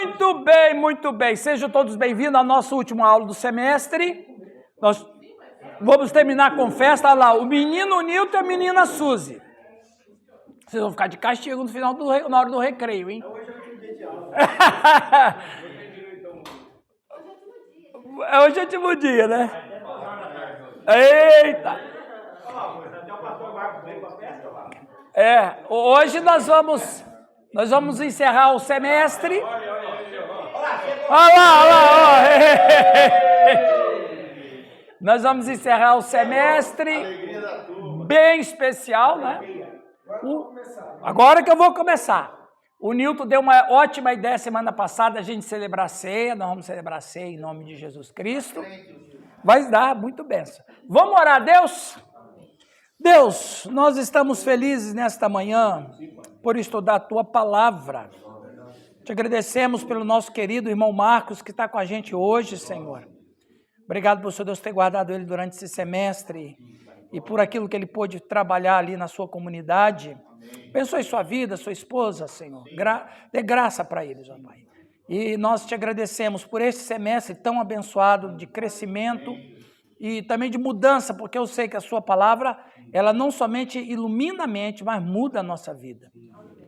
Muito bem, muito bem. Sejam todos bem-vindos à nossa última aula do semestre. Nós vamos terminar com festa. Olha lá, o menino Nilton e a menina Suzy. Vocês vão ficar de castigo no final na hora do recreio, hein? Hoje é o último dia, né? Eita! Hoje nós vamos encerrar o semestre. Olha lá. Nós vamos encerrar o semestre bem especial, né? Agora que eu vou começar. O Nilton deu uma ótima ideia semana passada, a gente celebrar a ceia. Nós vamos celebrar a ceia em nome de Jesus Cristo. Vai dar muito bênção. Vamos orar a Deus? Deus, nós estamos felizes nesta manhã por estudar a Tua Palavra. Te agradecemos pelo nosso querido irmão Marcos que está com a gente hoje, Senhor. Obrigado por o Senhor Deus ter guardado ele durante esse semestre e por aquilo que ele pôde trabalhar ali na sua comunidade. Abençoe sua vida, sua esposa, Senhor. Dê graça para eles, ó Pai. E nós te agradecemos por esse semestre tão abençoado de crescimento e também de mudança, porque eu sei que a sua palavra, ela não somente ilumina a mente, mas muda a nossa vida.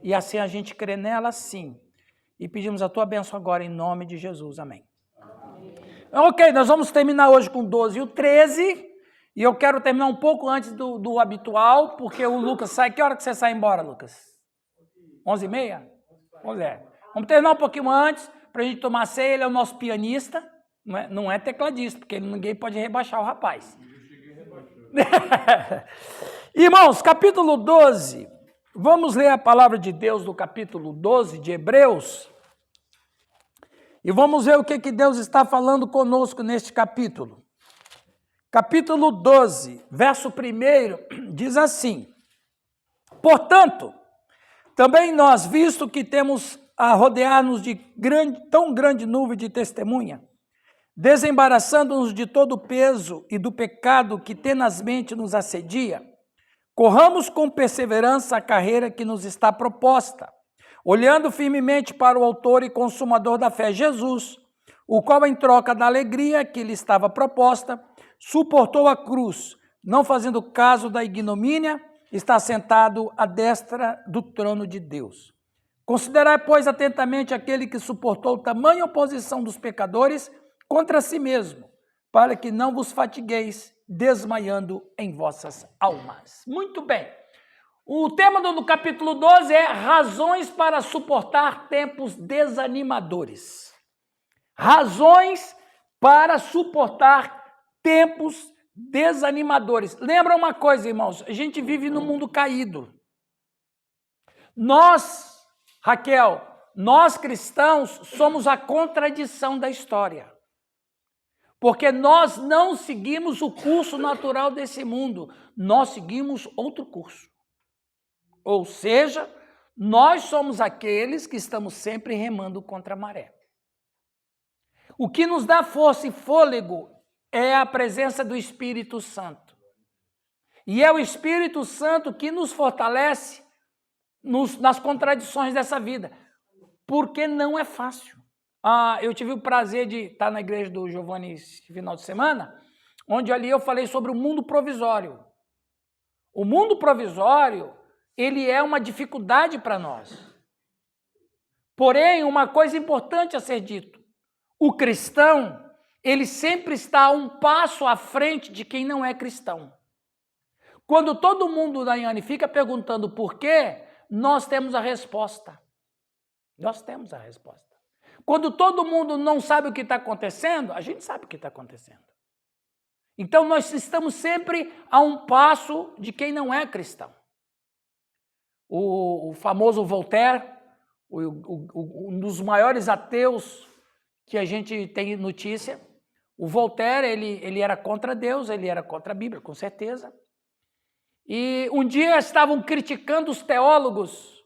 E assim a gente crê nela, sim. E pedimos a tua bênção agora em nome de Jesus. Amém. Ok, nós vamos terminar hoje com 12 e o 13. E eu quero terminar um pouco antes do habitual, porque o Lucas sai. Que hora que você sai embora, Lucas? 11h30? Vamos terminar um pouquinho antes, para a gente tomar ceia. Ele é o nosso pianista, não é tecladista, porque ninguém pode rebaixar o rapaz. Irmãos, capítulo 12. Vamos ler a palavra de Deus do capítulo 12 de Hebreus. E vamos ver o que Deus está falando conosco neste capítulo. Capítulo 12, verso 1, diz assim: portanto, também nós, visto que temos a rodear-nos de tão grande nuvem de testemunha, desembaraçando-nos de todo o peso e do pecado que tenazmente nos assedia, corramos com perseverança a carreira que nos está proposta, olhando firmemente para o autor e consumador da fé, Jesus, o qual, em troca da alegria que lhe estava proposta, suportou a cruz, não fazendo caso da ignomínia, está sentado à destra do trono de Deus. Considerai, pois, atentamente aquele que suportou tamanha oposição dos pecadores contra si mesmo, para que não vos fatigueis, desmaiando em vossas almas. Muito bem. O tema do capítulo 12 é razões para suportar tempos desanimadores. Razões para suportar tempos desanimadores. Lembra uma coisa, irmãos, a gente vive num mundo caído. Nós, Raquel, nós cristãos somos a contradição da história. Porque nós não seguimos o curso natural desse mundo, nós seguimos outro curso. Ou seja, nós somos aqueles que estamos sempre remando contra a maré. O que nos dá força e fôlego é a presença do Espírito Santo. E é o Espírito Santo que nos fortalece nas contradições dessa vida. Porque não é fácil. Eu tive o prazer de estar na igreja do Giovanni esse final de semana, onde ali eu falei sobre o mundo provisório. O mundo provisório, ele é uma dificuldade para nós. Porém, uma coisa importante a ser dito, o cristão, ele sempre está um passo à frente de quem não é cristão. Quando todo mundo na Iane fica perguntando por quê, nós temos a resposta. Nós temos a resposta. Quando todo mundo não sabe o que está acontecendo, a gente sabe o que está acontecendo. Então, nós estamos sempre a um passo de quem não é cristão. O famoso Voltaire, um dos maiores ateus que a gente tem notícia, o Voltaire, ele era contra Deus, ele era contra a Bíblia, com certeza. E um dia estavam criticando os teólogos,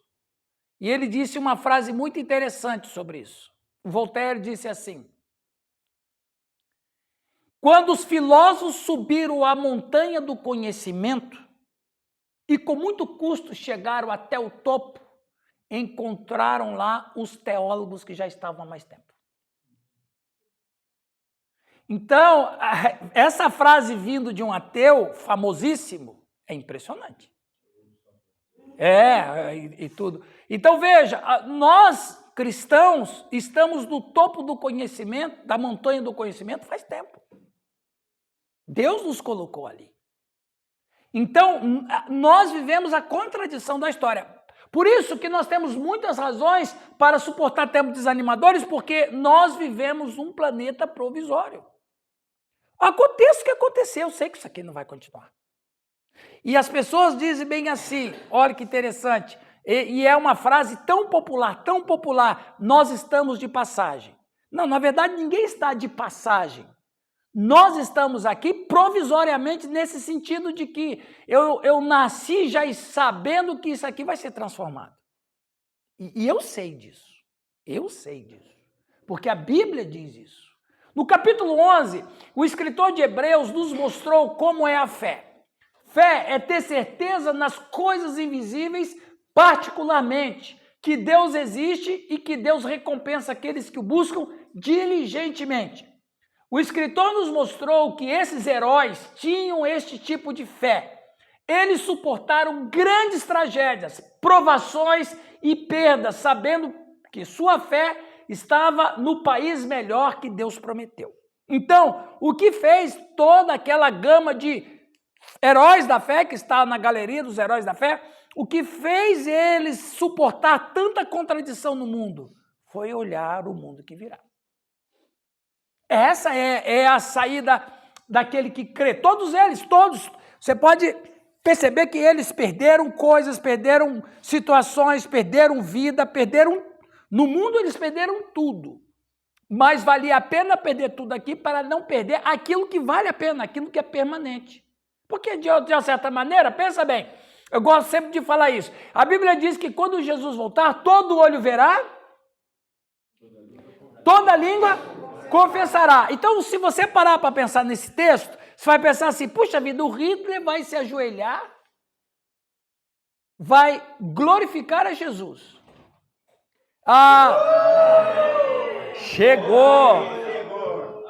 e ele disse uma frase muito interessante sobre isso. O Voltaire disse assim: quando os filósofos subiram a montanha do conhecimento e com muito custo chegaram até o topo, encontraram lá os teólogos que já estavam há mais tempo. Então, essa frase vindo de um ateu famosíssimo é impressionante. E tudo. Então, veja, nós cristãos estamos no topo do conhecimento, da montanha do conhecimento faz tempo. Deus nos colocou ali. Então, nós vivemos a contradição da história. Por isso que nós temos muitas razões para suportar tempos desanimadores, porque nós vivemos um planeta provisório. Aconteça o que acontecer, eu sei que isso aqui não vai continuar. E as pessoas dizem bem assim, olha que interessante, e é uma frase tão popular, nós estamos de passagem. Não, na verdade ninguém está de passagem. Nós estamos aqui provisoriamente nesse sentido de que eu nasci já sabendo que isso aqui vai ser transformado. E eu sei disso, porque a Bíblia diz isso. No capítulo 11, o escritor de Hebreus nos mostrou como é a fé. Fé é ter certeza nas coisas invisíveis, particularmente que Deus existe e que Deus recompensa aqueles que o buscam diligentemente. O escritor nos mostrou que esses heróis tinham este tipo de fé. Eles suportaram grandes tragédias, provações e perdas, sabendo que sua fé estava no país melhor que Deus prometeu. Então, o que fez toda aquela gama de heróis da fé, que está na galeria dos heróis da fé, o que fez eles suportar tanta contradição no mundo foi olhar o mundo que virá. Essa é a saída daquele que crê. Todos eles, você pode perceber que eles perderam coisas, perderam situações, perderam vida, no mundo eles perderam tudo. Mas valia a pena perder tudo aqui para não perder aquilo que vale a pena, aquilo que é permanente. Porque, de uma certa maneira, pensa bem, eu gosto sempre de falar isso. A Bíblia diz que quando Jesus voltar, todo olho verá, toda língua confessará. Então, se você parar para pensar nesse texto, você vai pensar assim, puxa vida, o Hitler vai se ajoelhar, vai glorificar a Jesus. Chegou!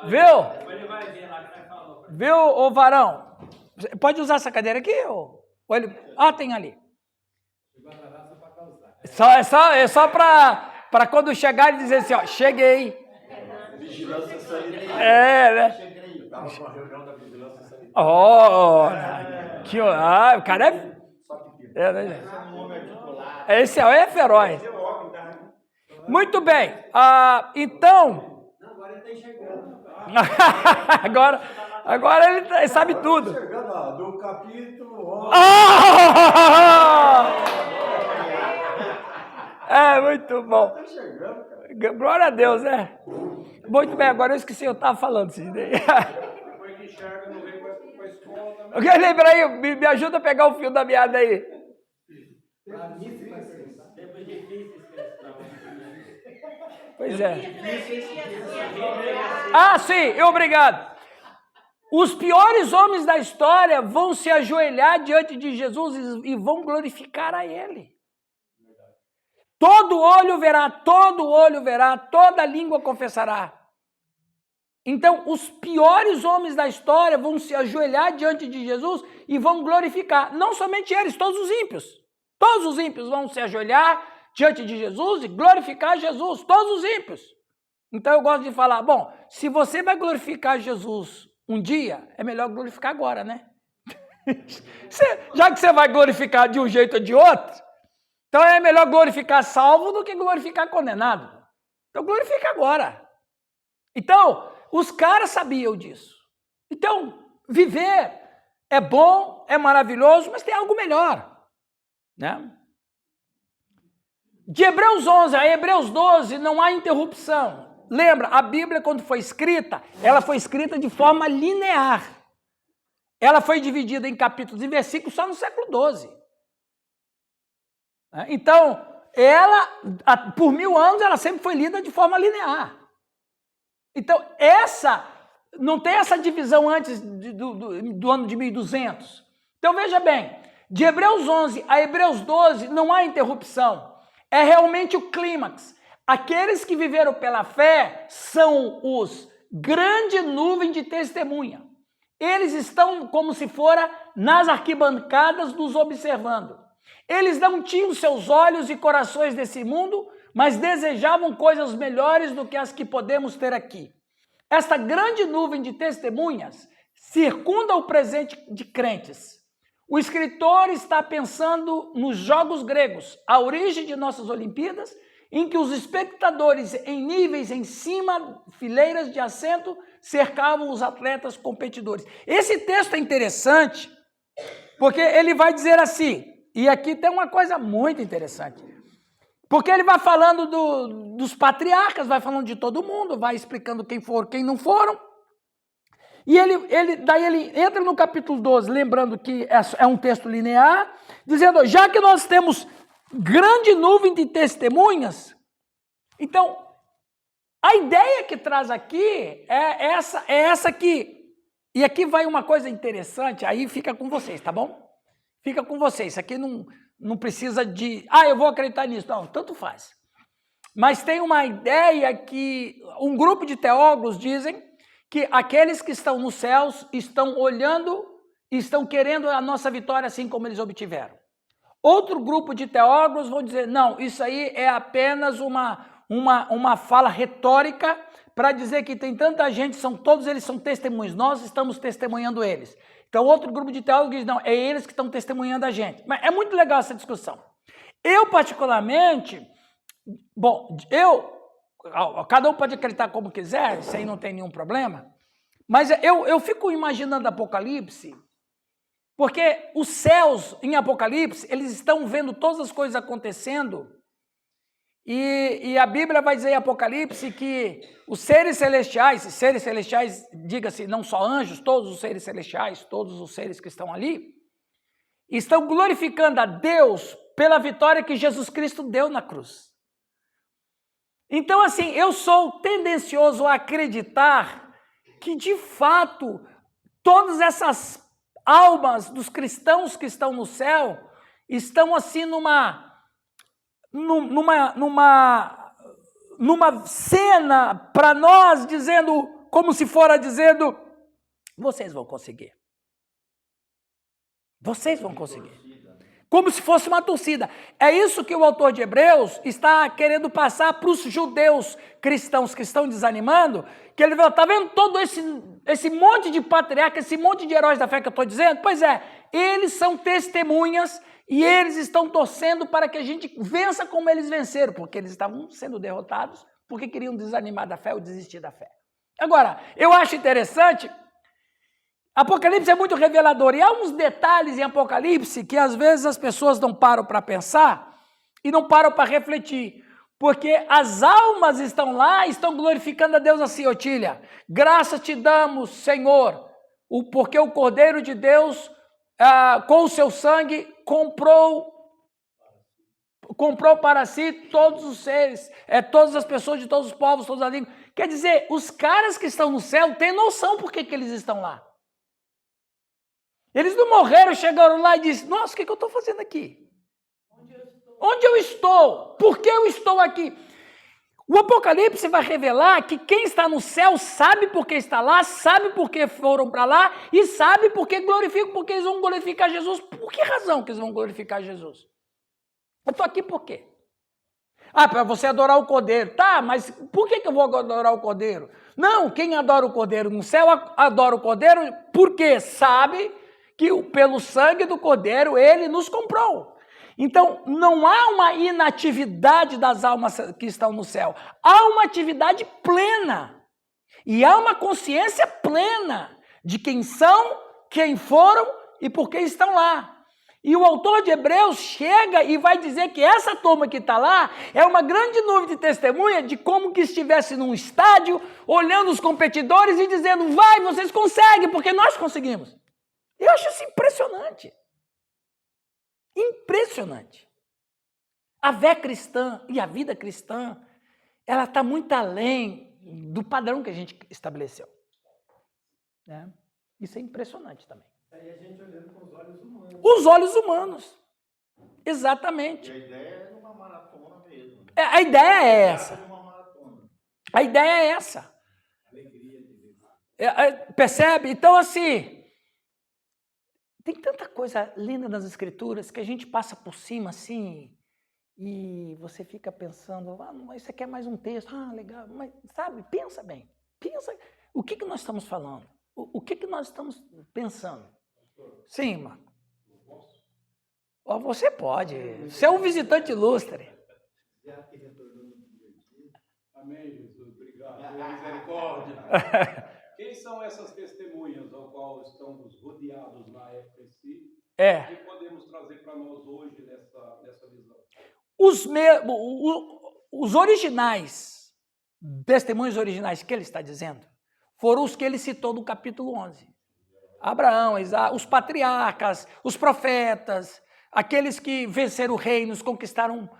Viu? Viu, ô varão? Pode usar essa cadeira aqui? Tem ali. É só para quando chegar e dizer assim, ó, cheguei. Vigilância sanitária. Né? Cheguei. Eu tava com a reunião da vigilância sanitária. O cara é... Esse é feroz. Muito bem. Então... Agora ele está enxergando. Agora ele sabe tudo. Enxergando, do capítulo 11. Muito bom. Está enxergando, cara. Glória a Deus, né? Muito bem, agora eu esqueci o que eu estava falando. Depois que enxerga, não vem para a escola também. Ok, lembra aí, me ajuda a pegar o fio da meada aí. Tempos difíceis que eles estão. Pois é. Sim, obrigado. Os piores homens da história vão se ajoelhar diante de Jesus e vão glorificar a Ele. Todo olho verá, toda língua confessará. Então, os piores homens da história vão se ajoelhar diante de Jesus e vão glorificar. Não somente eles, todos os ímpios. Todos os ímpios vão se ajoelhar diante de Jesus e glorificar Jesus. Todos os ímpios. Então, eu gosto de falar, bom, se você vai glorificar Jesus um dia, é melhor glorificar agora, né? Já que você vai glorificar de um jeito ou de outro, então é melhor glorificar salvo do que glorificar condenado. Então glorifica agora. Então, os caras sabiam disso. Então, viver é bom, é maravilhoso, mas tem algo melhor, né? De Hebreus 11 a Hebreus 12 não há interrupção. Lembra, a Bíblia, quando foi escrita, ela foi escrita de forma linear. Ela foi dividida em capítulos e versículos só no século XII. Então, por 1000 anos, ela sempre foi lida de forma linear. Então, não tem essa divisão antes do ano de 1200. Então, veja bem, de Hebreus 11 a Hebreus 12 não há interrupção. é realmente o clímax. Aqueles que viveram pela fé são os grande nuvem de testemunha. Eles estão como se fora nas arquibancadas nos observando. Eles não tinham seus olhos e corações desse mundo, mas desejavam coisas melhores do que as que podemos ter aqui. Esta grande nuvem de testemunhas circunda o presente de crentes. O escritor está pensando nos Jogos Gregos, a origem de nossas Olimpíadas, em que os espectadores em níveis em cima, fileiras de assento, cercavam os atletas competidores. Esse texto é interessante, porque ele vai dizer assim, e aqui tem uma coisa muito interessante, porque ele vai falando dos patriarcas, vai falando de todo mundo, vai explicando quem foram, quem não foram, e daí ele entra no capítulo 12, lembrando que é um texto linear, dizendo, já que nós temos grande nuvem de testemunhas, então, a ideia que traz aqui é essa aqui. E aqui vai uma coisa interessante, aí fica com vocês, tá bom? Fica com vocês, isso aqui não precisa de, eu vou acreditar nisso, não, tanto faz. Mas tem uma ideia que um grupo de teólogos dizem que aqueles que estão nos céus estão olhando e estão querendo a nossa vitória assim como eles obtiveram. Outro grupo de teólogos vão dizer, não, isso aí é apenas uma fala retórica para dizer que tem tanta gente, todos eles são testemunhos, nós estamos testemunhando eles. Então outro grupo de teólogos diz, não, é eles que estão testemunhando a gente. Mas é muito legal essa discussão. Eu particularmente, cada um pode acreditar como quiser, isso aí não tem nenhum problema, mas eu fico imaginando Apocalipse, porque os céus em Apocalipse, eles estão vendo todas as coisas acontecendo, e a Bíblia vai dizer em Apocalipse que os seres celestiais, diga-se não só anjos, todos os seres celestiais, todos os seres que estão ali, estão glorificando a Deus pela vitória que Jesus Cristo deu na cruz. Então, assim, eu sou tendencioso a acreditar que, de fato, todas essas almas dos cristãos que estão no céu estão, assim, numa cena para nós, dizendo, como se fora dizendo, vocês vão conseguir. Vocês vão conseguir. Como se fosse uma torcida. É isso que o autor de Hebreus está querendo passar para os judeus cristãos que estão desanimando, que ele fala, está vendo todo esse monte de patriarcas, esse monte de heróis da fé que eu estou dizendo? Pois é, eles são testemunhas e eles estão torcendo para que a gente vença como eles venceram, porque eles estavam sendo derrotados, porque queriam desanimar da fé ou desistir da fé. Agora, eu acho interessante, Apocalipse é muito revelador, e há uns detalhes em Apocalipse que às vezes as pessoas não param para pensar e não param para refletir, porque as almas estão lá, estão glorificando a Deus assim, Otília, graças te damos, Senhor, porque o Cordeiro de Deus, com o seu sangue, comprou para si todos os seres, todas as pessoas de todos os povos, todas as línguas. Quer dizer, os caras que estão no céu têm noção por que eles estão lá. Eles não morreram, chegaram lá e disseram, nossa, o que eu estou fazendo aqui? Onde eu estou? Por que eu estou aqui? O Apocalipse vai revelar que quem está no céu sabe por que está lá, sabe por que foram para lá e sabe por que glorificam, porque eles vão glorificar Jesus. Por que razão que eles vão glorificar Jesus? Eu estou aqui por quê? Para você adorar o Cordeiro. Tá, mas por que eu vou adorar o Cordeiro? Não, quem adora o Cordeiro no céu adora o Cordeiro porque sabe que pelo sangue do Cordeiro ele nos comprou. Então, não há uma inatividade das almas que estão no céu. Há uma atividade plena. E há uma consciência plena de quem são, quem foram e por que estão lá. E o autor de Hebreus chega e vai dizer que essa turma que está lá é uma grande nuvem de testemunha de como que estivesse num estádio, olhando os competidores e dizendo, vai, vocês conseguem, porque nós conseguimos. Eu acho isso impressionante. Impressionante. A fé cristã e a vida cristã, ela está muito além do padrão que a gente estabeleceu. Né? Isso é impressionante também. E a gente olhando com os olhos humanos. Os olhos humanos. Exatamente. E a ideia é numa maratona A ideia é essa. A ideia é essa. Percebe? Então, assim, tem tanta coisa linda nas Escrituras que a gente passa por cima, assim, e você fica pensando, mas isso aqui é mais um texto, legal, mas, sabe, pensa bem, pensa, o que nós estamos falando? O que nós estamos pensando? Sim, Marco. Você pode, você é um visitante ilustre. Amém, Jesus, obrigado, misericórdia. Quem são essas testemunhas ao qual estamos rodeados na época em si? O que podemos trazer para nós hoje nessa visão? Os originais, testemunhos originais que ele está dizendo, foram os que ele citou no capítulo 11. Abraão, Isaac, os patriarcas, os profetas, aqueles que venceram reinos, conquistaram,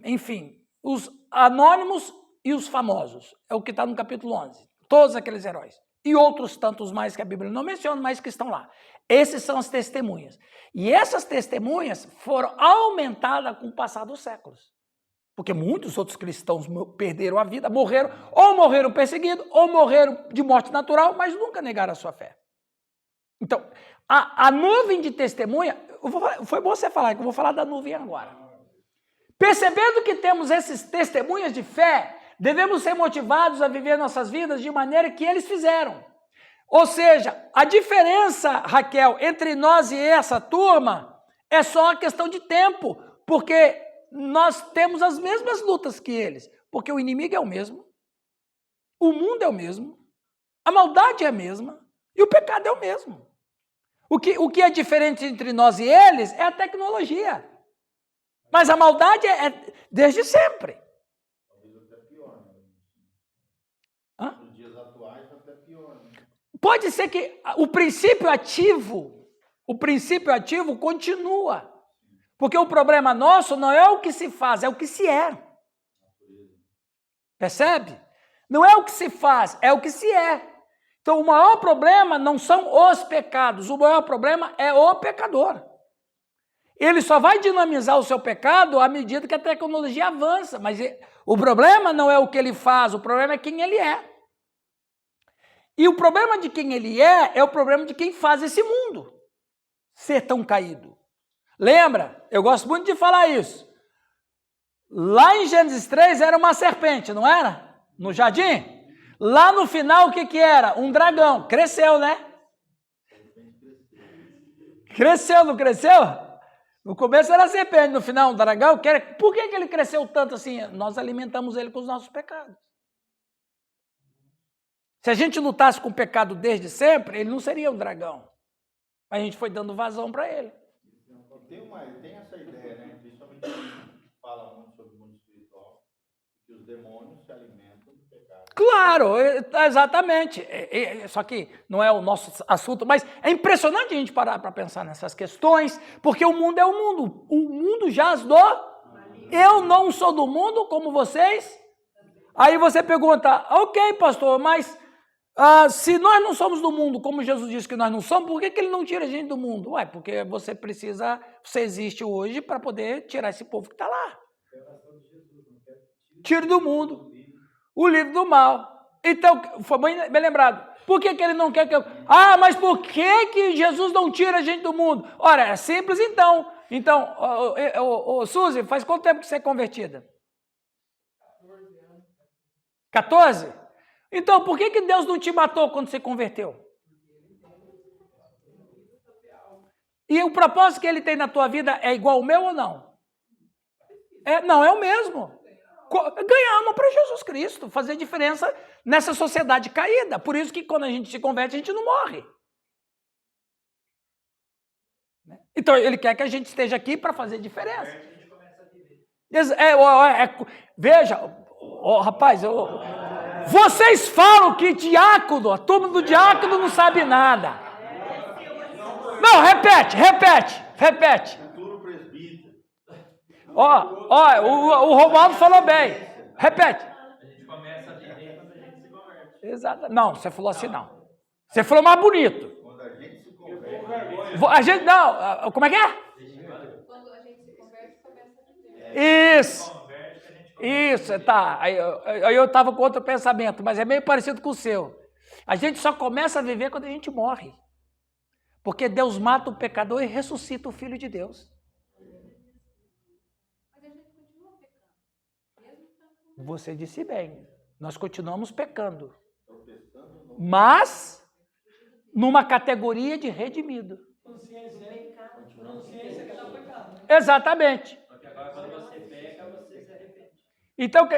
enfim, os anônimos e os famosos. É o que está no capítulo 11. Todos aqueles heróis. E outros tantos mais que a Bíblia não menciona, mas que estão lá. Esses são as testemunhas. E essas testemunhas foram aumentadas com o passar dos séculos. Porque muitos outros cristãos perderam a vida, morreram, ou morreram perseguidos, ou morreram de morte natural, mas nunca negaram a sua fé. Então, a nuvem de testemunha, foi bom você falar, que eu vou falar da nuvem agora. Percebendo que temos esses testemunhas de fé, devemos ser motivados a viver nossas vidas de maneira que eles fizeram. Ou seja, a diferença, Raquel, entre nós e essa turma é só a questão de tempo, porque nós temos as mesmas lutas que eles, porque o inimigo é o mesmo, o mundo é o mesmo, a maldade é a mesma e o pecado é o mesmo. O que é diferente entre nós e eles é a tecnologia. Mas a maldade é desde sempre. Nos dias atuais até pior. Né? Pode ser que o princípio ativo continua. Porque o problema nosso não é o que se faz, é o que se é. Percebe? Não é o que se faz, é o que se é. Então o maior problema não são os pecados, o maior problema é o pecador. Ele só vai dinamizar o seu pecado à medida que a tecnologia avança, mas o problema não é o que ele faz, o problema é quem ele é. E o problema de quem ele é o problema de quem faz esse mundo ser tão caído. Lembra? Eu gosto muito de falar isso. Lá em Gênesis 3 era uma serpente, não era? No jardim? Lá no final o que era? Um dragão. Cresceu, né? Cresceu, não cresceu? No começo era serpente, no final um dragão. Por que ele cresceu tanto assim? Nós alimentamos ele com os nossos pecados. Se a gente lutasse com o pecado desde sempre, ele não seria um dragão. A gente foi dando vazão para ele. Tem essa ideia, né? Principalmente quando fala muito sobre o mundo espiritual, que os demônios se alimentam do pecado. Claro, exatamente. Só que não é o nosso assunto, mas é impressionante a gente parar para pensar nessas questões, porque o mundo é o mundo. O mundo jaz do... Eu não sou do mundo como vocês. Aí você pergunta, ok, pastor, mas se nós não somos do mundo, como Jesus disse que nós não somos, por que ele não tira a gente do mundo? Ué, porque você existe hoje para poder tirar esse povo que está lá. Tire do mundo. O livro do mal. Então, foi bem lembrado. Por que ele não quer que eu... mas por que Jesus não tira a gente do mundo? Ora, é simples então. Então, Suzy, faz quanto tempo que você é convertida? 14? Então, por que Deus não te matou quando você converteu? E o propósito que ele tem na tua vida é igual ao meu ou não? Não, é o mesmo. Ganhar alma para Jesus Cristo, fazer diferença nessa sociedade caída. Por isso que quando a gente se converte, a gente não morre. Então, ele quer que a gente esteja aqui para fazer diferença. Veja, rapaz, vocês falam que diácono, a turma do diácono não sabe nada. Não, repete. O Romualdo falou bem. Repete. A gente começa a viver quando a gente se converte. Exato. Não, você falou assim não. Você falou mais bonito. Quando a gente se converte. Não, como é que é? Quando a gente se converte, começa a viver. Isso. Isso, tá. Aí eu estava com outro pensamento, mas é meio parecido com o seu. A gente só começa a viver quando a gente morre. Porque Deus mata o pecador e ressuscita o Filho de Deus. Mas a gente continua pecando. Você disse bem, nós continuamos pecando. Mas, numa categoria de redimido. Consciência que dá o pecado. Né? Exatamente. Porque agora quando você peca, você se arrepende. Então,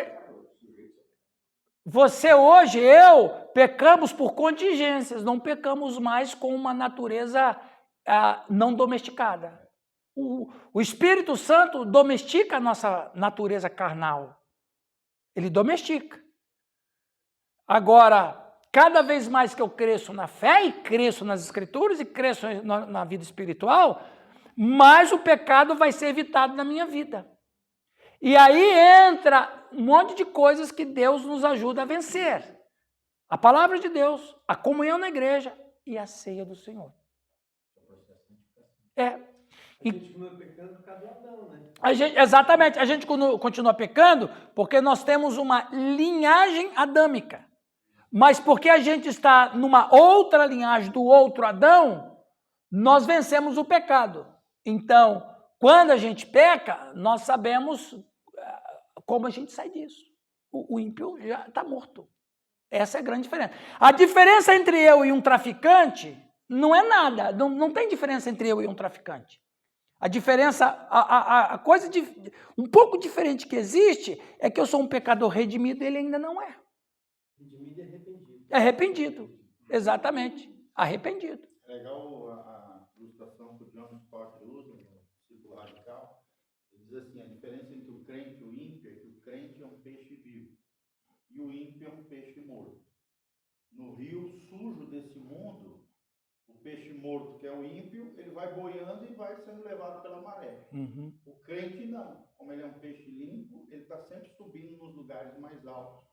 você hoje, eu, pecamos por contingências, não pecamos mais com uma natureza não domesticada. O Espírito Santo domestica a nossa natureza carnal. Ele domestica. Agora, cada vez mais que eu cresço na fé e cresço nas Escrituras e cresço na vida espiritual, mais o pecado vai ser evitado na minha vida. E aí entra um monte de coisas que Deus nos ajuda a vencer. A palavra de Deus, a comunhão na igreja e a ceia do Senhor. A gente continua pecando por causa do Adão, né? Exatamente, a gente continua pecando porque nós temos uma linhagem adâmica. Mas porque a gente está numa outra linhagem do outro Adão, nós vencemos o pecado. Então, quando a gente peca, nós sabemos como a gente sai disso. O ímpio já está morto. Essa é a grande diferença. A diferença entre eu e um traficante não é nada. Não tem diferença entre eu e um traficante. A diferença, a coisa um pouco diferente que existe é que eu sou um pecador redimido e ele ainda não é. Redimido e arrependido. É arrependido. Exatamente. Arrependido. É legal a ilustração que o John Stott usa no Círculo Radical. Ele diz assim, a diferença entre o crente e o ímpio é que o crente é um peixe vivo e o ímpio é um peixe morto. No rio sujo desse mundo, o peixe morto, que é o ímpio, ele vai boiando e vai sendo levado pela maré. Uhum. O crente não. Como ele é um peixe limpo, ele está sempre subindo nos lugares mais altos,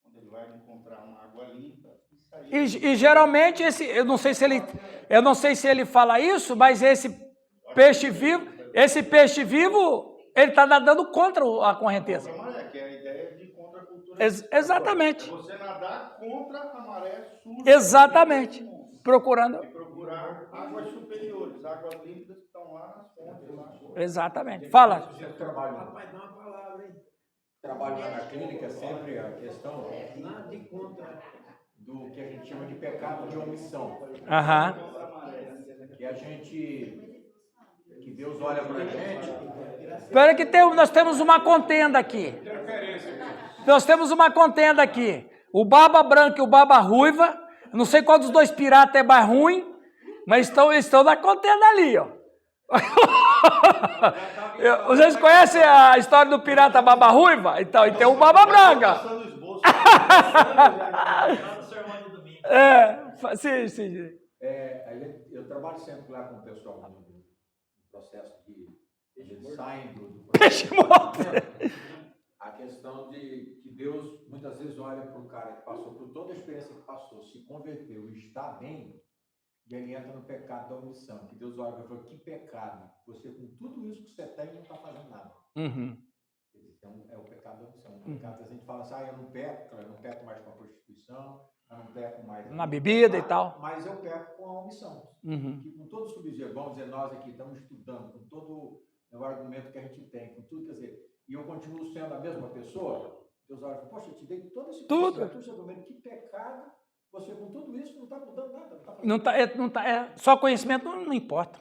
onde ele vai encontrar uma água limpa e sair. E geralmente eu não sei se ele fala isso, mas esse peixe vivo, ele está nadando contra a correnteza. Contra a maré, que é a ideia de contracultura. Exatamente. É você nadar contra a maré suja. Exatamente. Procurando. E procurar águas superiores, águas límpidas que estão lá nas fontes. Lá. Exatamente. Fala. Papai, dá uma palavra, hein? Trabalho lá na clínica, sempre a questão Nada de contra. do que a gente chama de pecado de omissão. Aham. Que Deus olha pra gente. Espera que nós temos uma contenda aqui. Nós temos uma contenda aqui. O Baba Branca e o Baba Ruiva. Não sei qual dos dois piratas é mais ruim, mas estão na contenda ali, ó. Vocês conhecem a história do pirata Baba Ruiva? Então, e tem o Baba Branca. Sim. Eu trabalho sempre lá com o pessoal no processo de eles saem do Peixe morto. A questão de que Deus muitas vezes olha para o cara que passou por toda a experiência que passou, se converteu e está bem, e ele entra no pecado da omissão. Que Deus olha e fala, que pecado, você com tudo isso que você tem não está fazendo nada. Uhum. Então é o pecado da omissão. O pecado a gente fala assim, eu não peco mais com a prostituição, eu não peco mais na bebida e tal. Mas eu peco com a omissão. Uhum. Que com todo o subsídio, vamos dizer, nós aqui estamos estudando, com todo o argumento que a gente tem, com tudo, quer dizer, e eu continuo sendo a mesma pessoa, Deus olha e fala, poxa, eu te dei todo esse argumento, que pecado, você com tudo isso não está mudando nada. Não tá, só conhecimento não importa.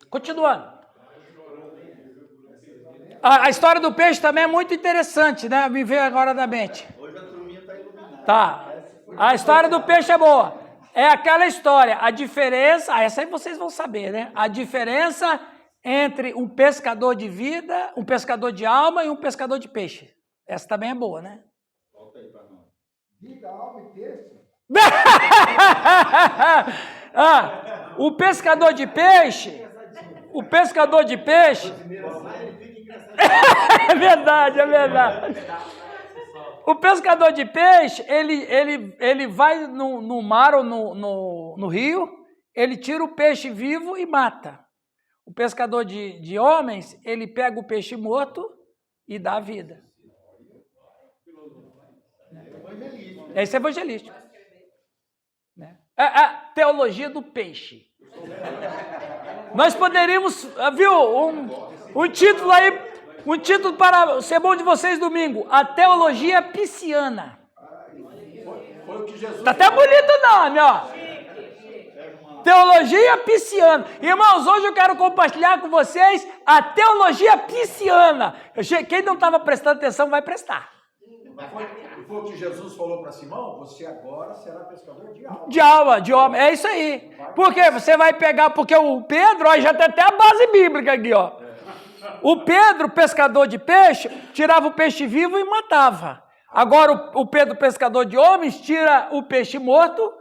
Continuando. A história do peixe também é muito interessante, né? Me veio agora da mente. Hoje a turminha está iluminada. Tá. A história do peixe é boa. É aquela história, a diferença, essa aí vocês vão saber, né? A diferença entre um pescador de vida, um pescador de alma e um pescador de peixe. Essa também é boa, né? Volta aí para nós. Vida, alma e peixe. O pescador de peixe, é verdade. O pescador de peixe, ele vai no mar ou no rio, ele tira o peixe vivo e mata. O pescador de homens, ele pega o peixe morto e dá vida. Esse é evangelístico. Né? A teologia do peixe. Nós poderíamos, viu, um título aí, um título para ser bom de vocês domingo, a teologia pisciana. Foi o que Jesus Tá até bonito o nome, ó. Teologia pisciana. Irmãos, hoje eu quero compartilhar com vocês a teologia pisciana. Quem não estava prestando atenção vai prestar. Foi o que Jesus falou para Simão? Você agora será pescador de alma. De alma, é isso aí. Porque você vai pegar, porque o Pedro, ó, já tem até a base bíblica aqui, ó. O Pedro, pescador de peixe, tirava o peixe vivo e matava. Agora o Pedro, pescador de homens, tira o peixe morto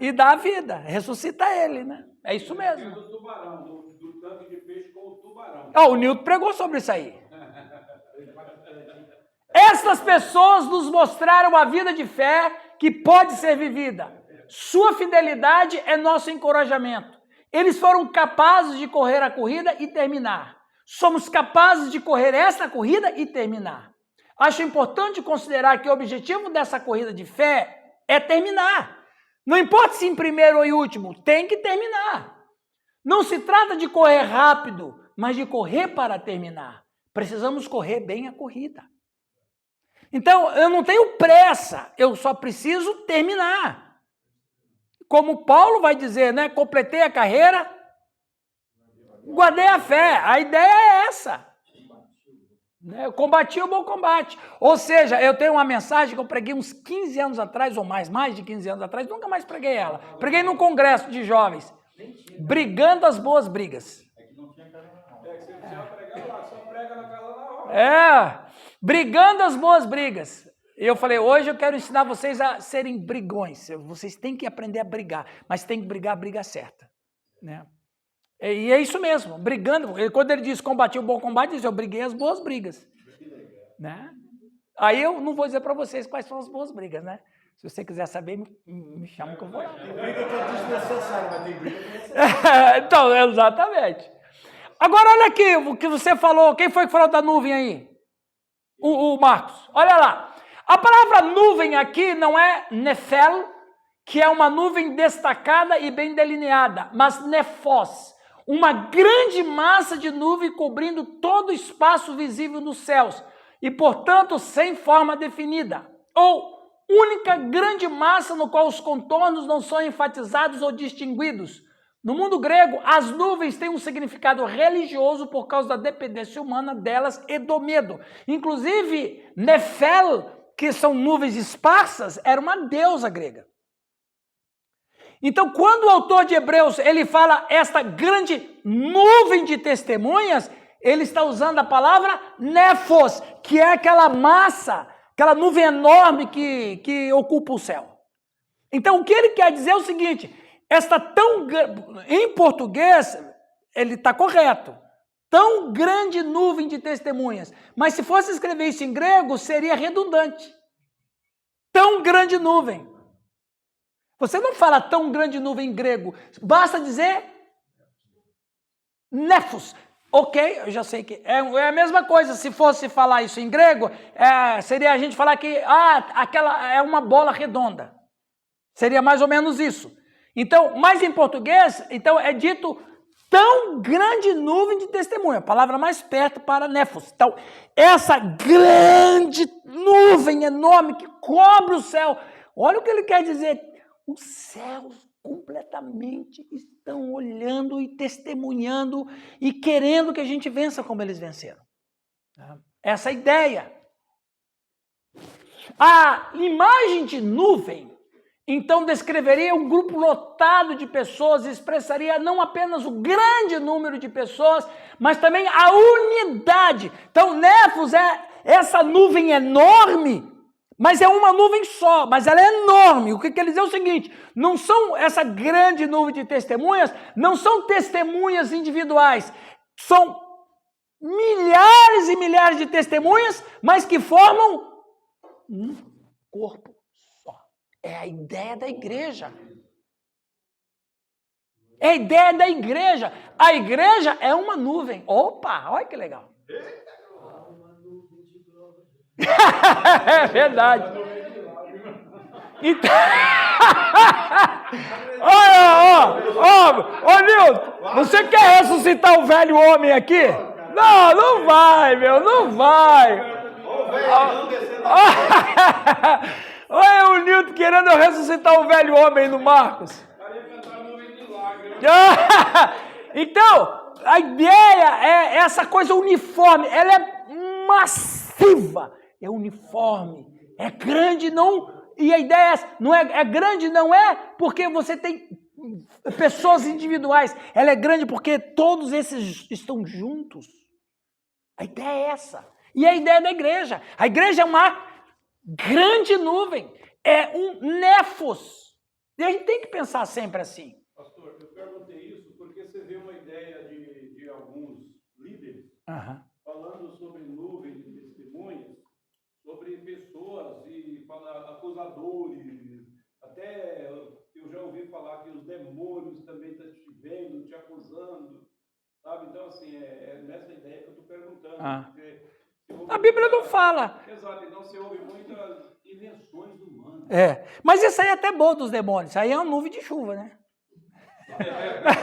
e dá a vida, ressuscita ele, né? É isso mesmo. Do tubarão, do tanque de peixe com o tubarão. O Newton pregou sobre isso aí. Essas pessoas nos mostraram a vida de fé que pode ser vivida. Sua fidelidade é nosso encorajamento. Eles foram capazes de correr a corrida e terminar. Somos capazes de correr essa corrida e terminar. Acho importante considerar que o objetivo dessa corrida de fé é terminar. Não importa se em primeiro ou em último, tem que terminar. Não se trata de correr rápido, mas de correr para terminar. Precisamos correr bem a corrida. Então, eu não tenho pressa, eu só preciso terminar. Como Paulo vai dizer, né? Completei a carreira, guardei a fé. A ideia é essa. Eu combati o bom combate. Ou seja, eu tenho uma mensagem que eu preguei uns 15 anos atrás, ou mais de 15 anos atrás, nunca mais preguei ela. Preguei num congresso de jovens. Brigando as boas brigas. Brigando as boas brigas. E eu falei, hoje eu quero ensinar vocês a serem brigões. Vocês têm que aprender a brigar, mas tem que brigar a briga certa. Né? E é isso mesmo, brigando. Quando ele diz combati o bom combate, ele diz, eu briguei as boas brigas. Né? Aí eu não vou dizer para vocês quais são as boas brigas, né? Se você quiser saber, me chama que eu vou lá. Tem briga que é desnecessária, mas tem briga que é necessária. Então, exatamente. Agora, olha aqui o que você falou. Quem foi que falou da nuvem aí? O Marcos. Olha lá. A palavra nuvem aqui não é nefel, que é uma nuvem destacada e bem delineada, mas nefós, uma grande massa de nuvem cobrindo todo o espaço visível nos céus e, portanto, sem forma definida. Ou única grande massa no qual os contornos não são enfatizados ou distinguidos. No mundo grego, as nuvens têm um significado religioso por causa da dependência humana delas e do medo. Inclusive, Nefel, que são nuvens esparsas, era uma deusa grega. Então, quando o autor de Hebreus ele fala esta grande nuvem de testemunhas, ele está usando a palavra nefos, que é aquela massa, aquela nuvem enorme que ocupa o céu. Então, o que ele quer dizer é o seguinte, em português, ele está correto, tão grande nuvem de testemunhas, mas se fosse escrever isso em grego, seria redundante. Tão grande nuvem. Você não fala tão grande nuvem em grego, basta dizer nefos. Ok, eu já sei que é a mesma coisa, se fosse falar isso em grego, seria a gente falar que aquela é uma bola redonda. Seria mais ou menos isso. Então, mas em português, então é dito tão grande nuvem de testemunha, a palavra mais perto para nefos. Então, essa grande nuvem enorme que cobre o céu, olha o que ele quer dizer, os céus completamente estão olhando e testemunhando e querendo que a gente vença como eles venceram. Essa é a ideia. A imagem de nuvem, então, descreveria um grupo lotado de pessoas, expressaria não apenas o grande número de pessoas, mas também a unidade. Então, Nefos é essa nuvem enorme, mas é uma nuvem só, mas ela é enorme. O que quer dizer é o seguinte, não são essa grande nuvem de testemunhas, não são testemunhas individuais, são milhares e milhares de testemunhas, mas que formam um corpo. É a ideia da igreja. É a ideia da igreja. A igreja é uma nuvem. Opa, olha que legal. É verdade. Então... Ô, Nilton, você quer ressuscitar o velho homem aqui? Não, não vai, meu, não vai. Olha o Nilton querendo eu ressuscitar o velho homem no Marcos. Então, a ideia é essa coisa uniforme, ela é massiva, é uniforme, é grande, não... E a ideia é essa, não é grande, não é porque você tem pessoas individuais, ela é grande porque todos esses estão juntos. A ideia é essa. E a ideia da igreja. A igreja é uma grande nuvem, é um nefos. E a gente tem que pensar sempre assim. Pastor, eu perguntei isso porque você vê uma ideia de alguns líderes falando sobre nuvem de testemunhas, sobre pessoas e acusadores, até eu já ouvi falar que os demônios também estão te vendo, te acusando, sabe? Então, assim, é nessa ideia que eu estou perguntando. A Bíblia não fala. Exato, então você ouve muitas invenções humanas. Mas isso aí é até bom dos demônios, aí é uma nuvem de chuva, né?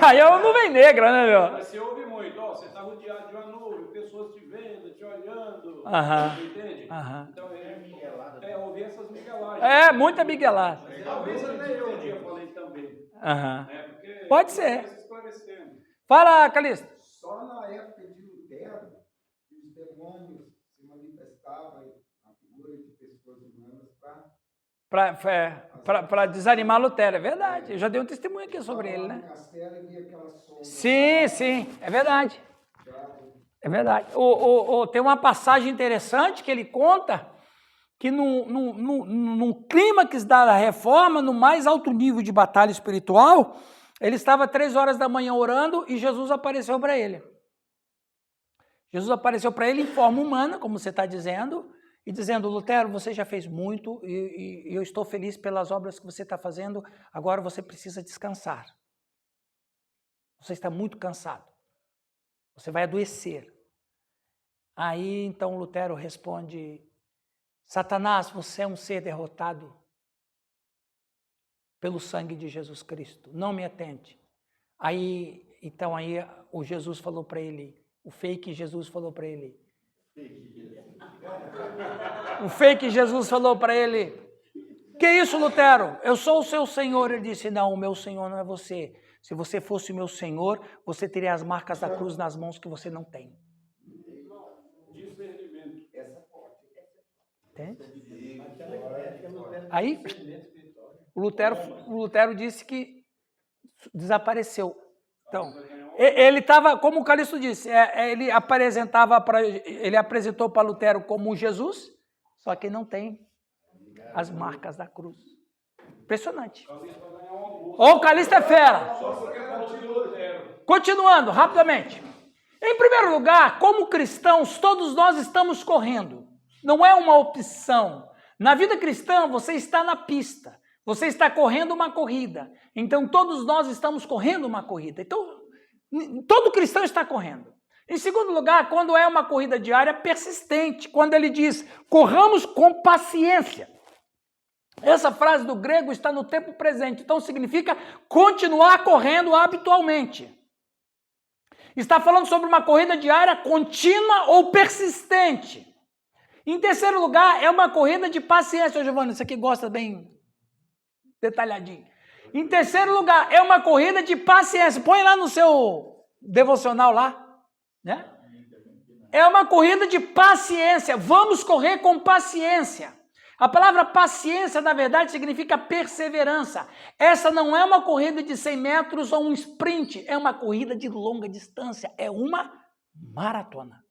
Aí é uma nuvem negra, né, meu? Mas você ouve muito, você está rodeado de uma nuvem, pessoas te vendo, te olhando, entende? Então ouvir essas miguelagens. Muita miguelagem. Talvez até eu um dia falei também. Porque pode ser. Se esclarecendo. Fala, Calixto. Só na época de Lutero, os demônios se manifestavam na figura de pessoas humanas Para desanimar Lutero, é verdade. Eu já dei um testemunho aqui sobre ele, né? Sim, é verdade. É verdade. Tem uma passagem interessante que ele conta que num clímax da reforma, no mais alto nível de batalha espiritual, ele estava 3 horas da manhã orando e Jesus apareceu para ele. Jesus apareceu para ele em forma humana, como você está dizendo, e dizendo, Lutero, você já fez muito e eu estou feliz pelas obras que você está fazendo, agora você precisa descansar. Você está muito cansado. Você vai adoecer. Aí, então, Lutero responde, Satanás, você é um ser derrotado pelo sangue de Jesus Cristo. Não me atende. Aí o Jesus falou para ele, o fake Jesus falou para ele, que isso, Lutero? Eu sou o seu Senhor. Ele disse, não, o meu Senhor não é você. Se você fosse o meu Senhor, você teria as marcas da cruz nas mãos que você não tem. Discernimento. Entende? Aí, o Lutero disse que desapareceu. Então, ele estava, como o Calixto disse, ele apresentou para Lutero como Jesus, só que não tem as marcas da cruz. Impressionante. O Calixto é fera. Continuando, rapidamente. Em primeiro lugar, como cristãos, todos nós estamos correndo. Não é uma opção. Na vida cristã, você está na pista. Você está correndo uma corrida. Então, todos nós estamos correndo uma corrida. Então, todo cristão está correndo. Em segundo lugar, quando é uma corrida diária persistente, quando ele diz, corramos com paciência. Essa frase do grego está no tempo presente, então significa continuar correndo habitualmente. Está falando sobre uma corrida diária contínua ou persistente. Em terceiro lugar, é uma corrida de paciência. Ô, Giovanni, isso aqui gosta bem detalhadinho. Em terceiro lugar, é uma corrida de paciência. Põe lá no seu devocional lá, né? É uma corrida de paciência. Vamos correr com paciência. A palavra paciência, na verdade, significa perseverança. Essa não é uma corrida de 100 metros ou um sprint. É uma corrida de longa distância. É uma maratona.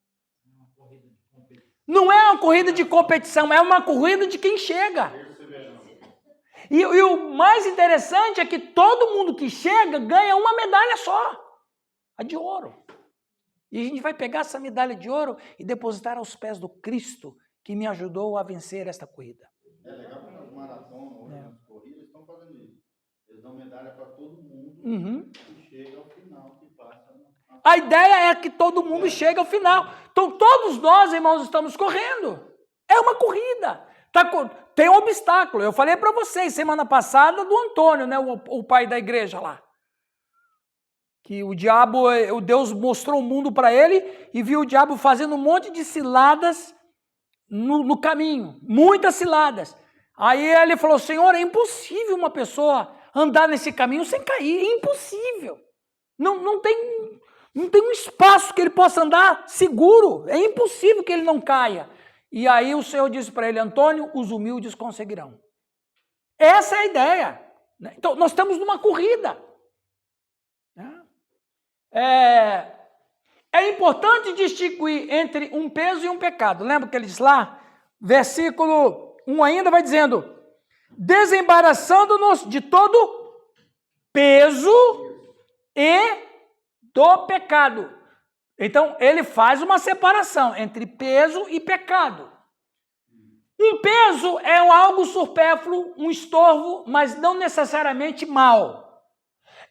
Não é uma corrida de competição, é uma corrida de quem chega. E o mais interessante é que todo mundo que chega ganha uma medalha só, a de ouro. E a gente vai pegar essa medalha de ouro e depositar aos pés do Cristo que me ajudou a vencer esta corrida. É legal que nas maratonas, hoje nas corridas, estão fazendo isso. Eles dão medalha para todo mundo e chega ao final, que passa. A ideia é que todo mundo chegue ao final. Então todos nós, irmãos, estamos correndo. É uma corrida. Tem um obstáculo. Eu falei para vocês semana passada do Antônio, né, o pai da igreja lá. Que o Deus mostrou o mundo para ele e viu o diabo fazendo um monte de ciladas no caminho. Muitas ciladas. Aí ele falou, Senhor, é impossível uma pessoa andar nesse caminho sem cair. É impossível. Não tem um espaço que ele possa andar seguro. É impossível que ele não caia. E aí o Senhor disse para ele, Antônio, os humildes conseguirão. Essa é a ideia. Então, nós estamos numa corrida. É importante distinguir entre um peso e um pecado. Lembra que ele diz lá? Versículo 1 ainda vai dizendo, desembaraçando-nos de todo peso e do pecado. Então, ele faz uma separação entre peso e pecado. Um peso é algo supérfluo, um estorvo, mas não necessariamente mal.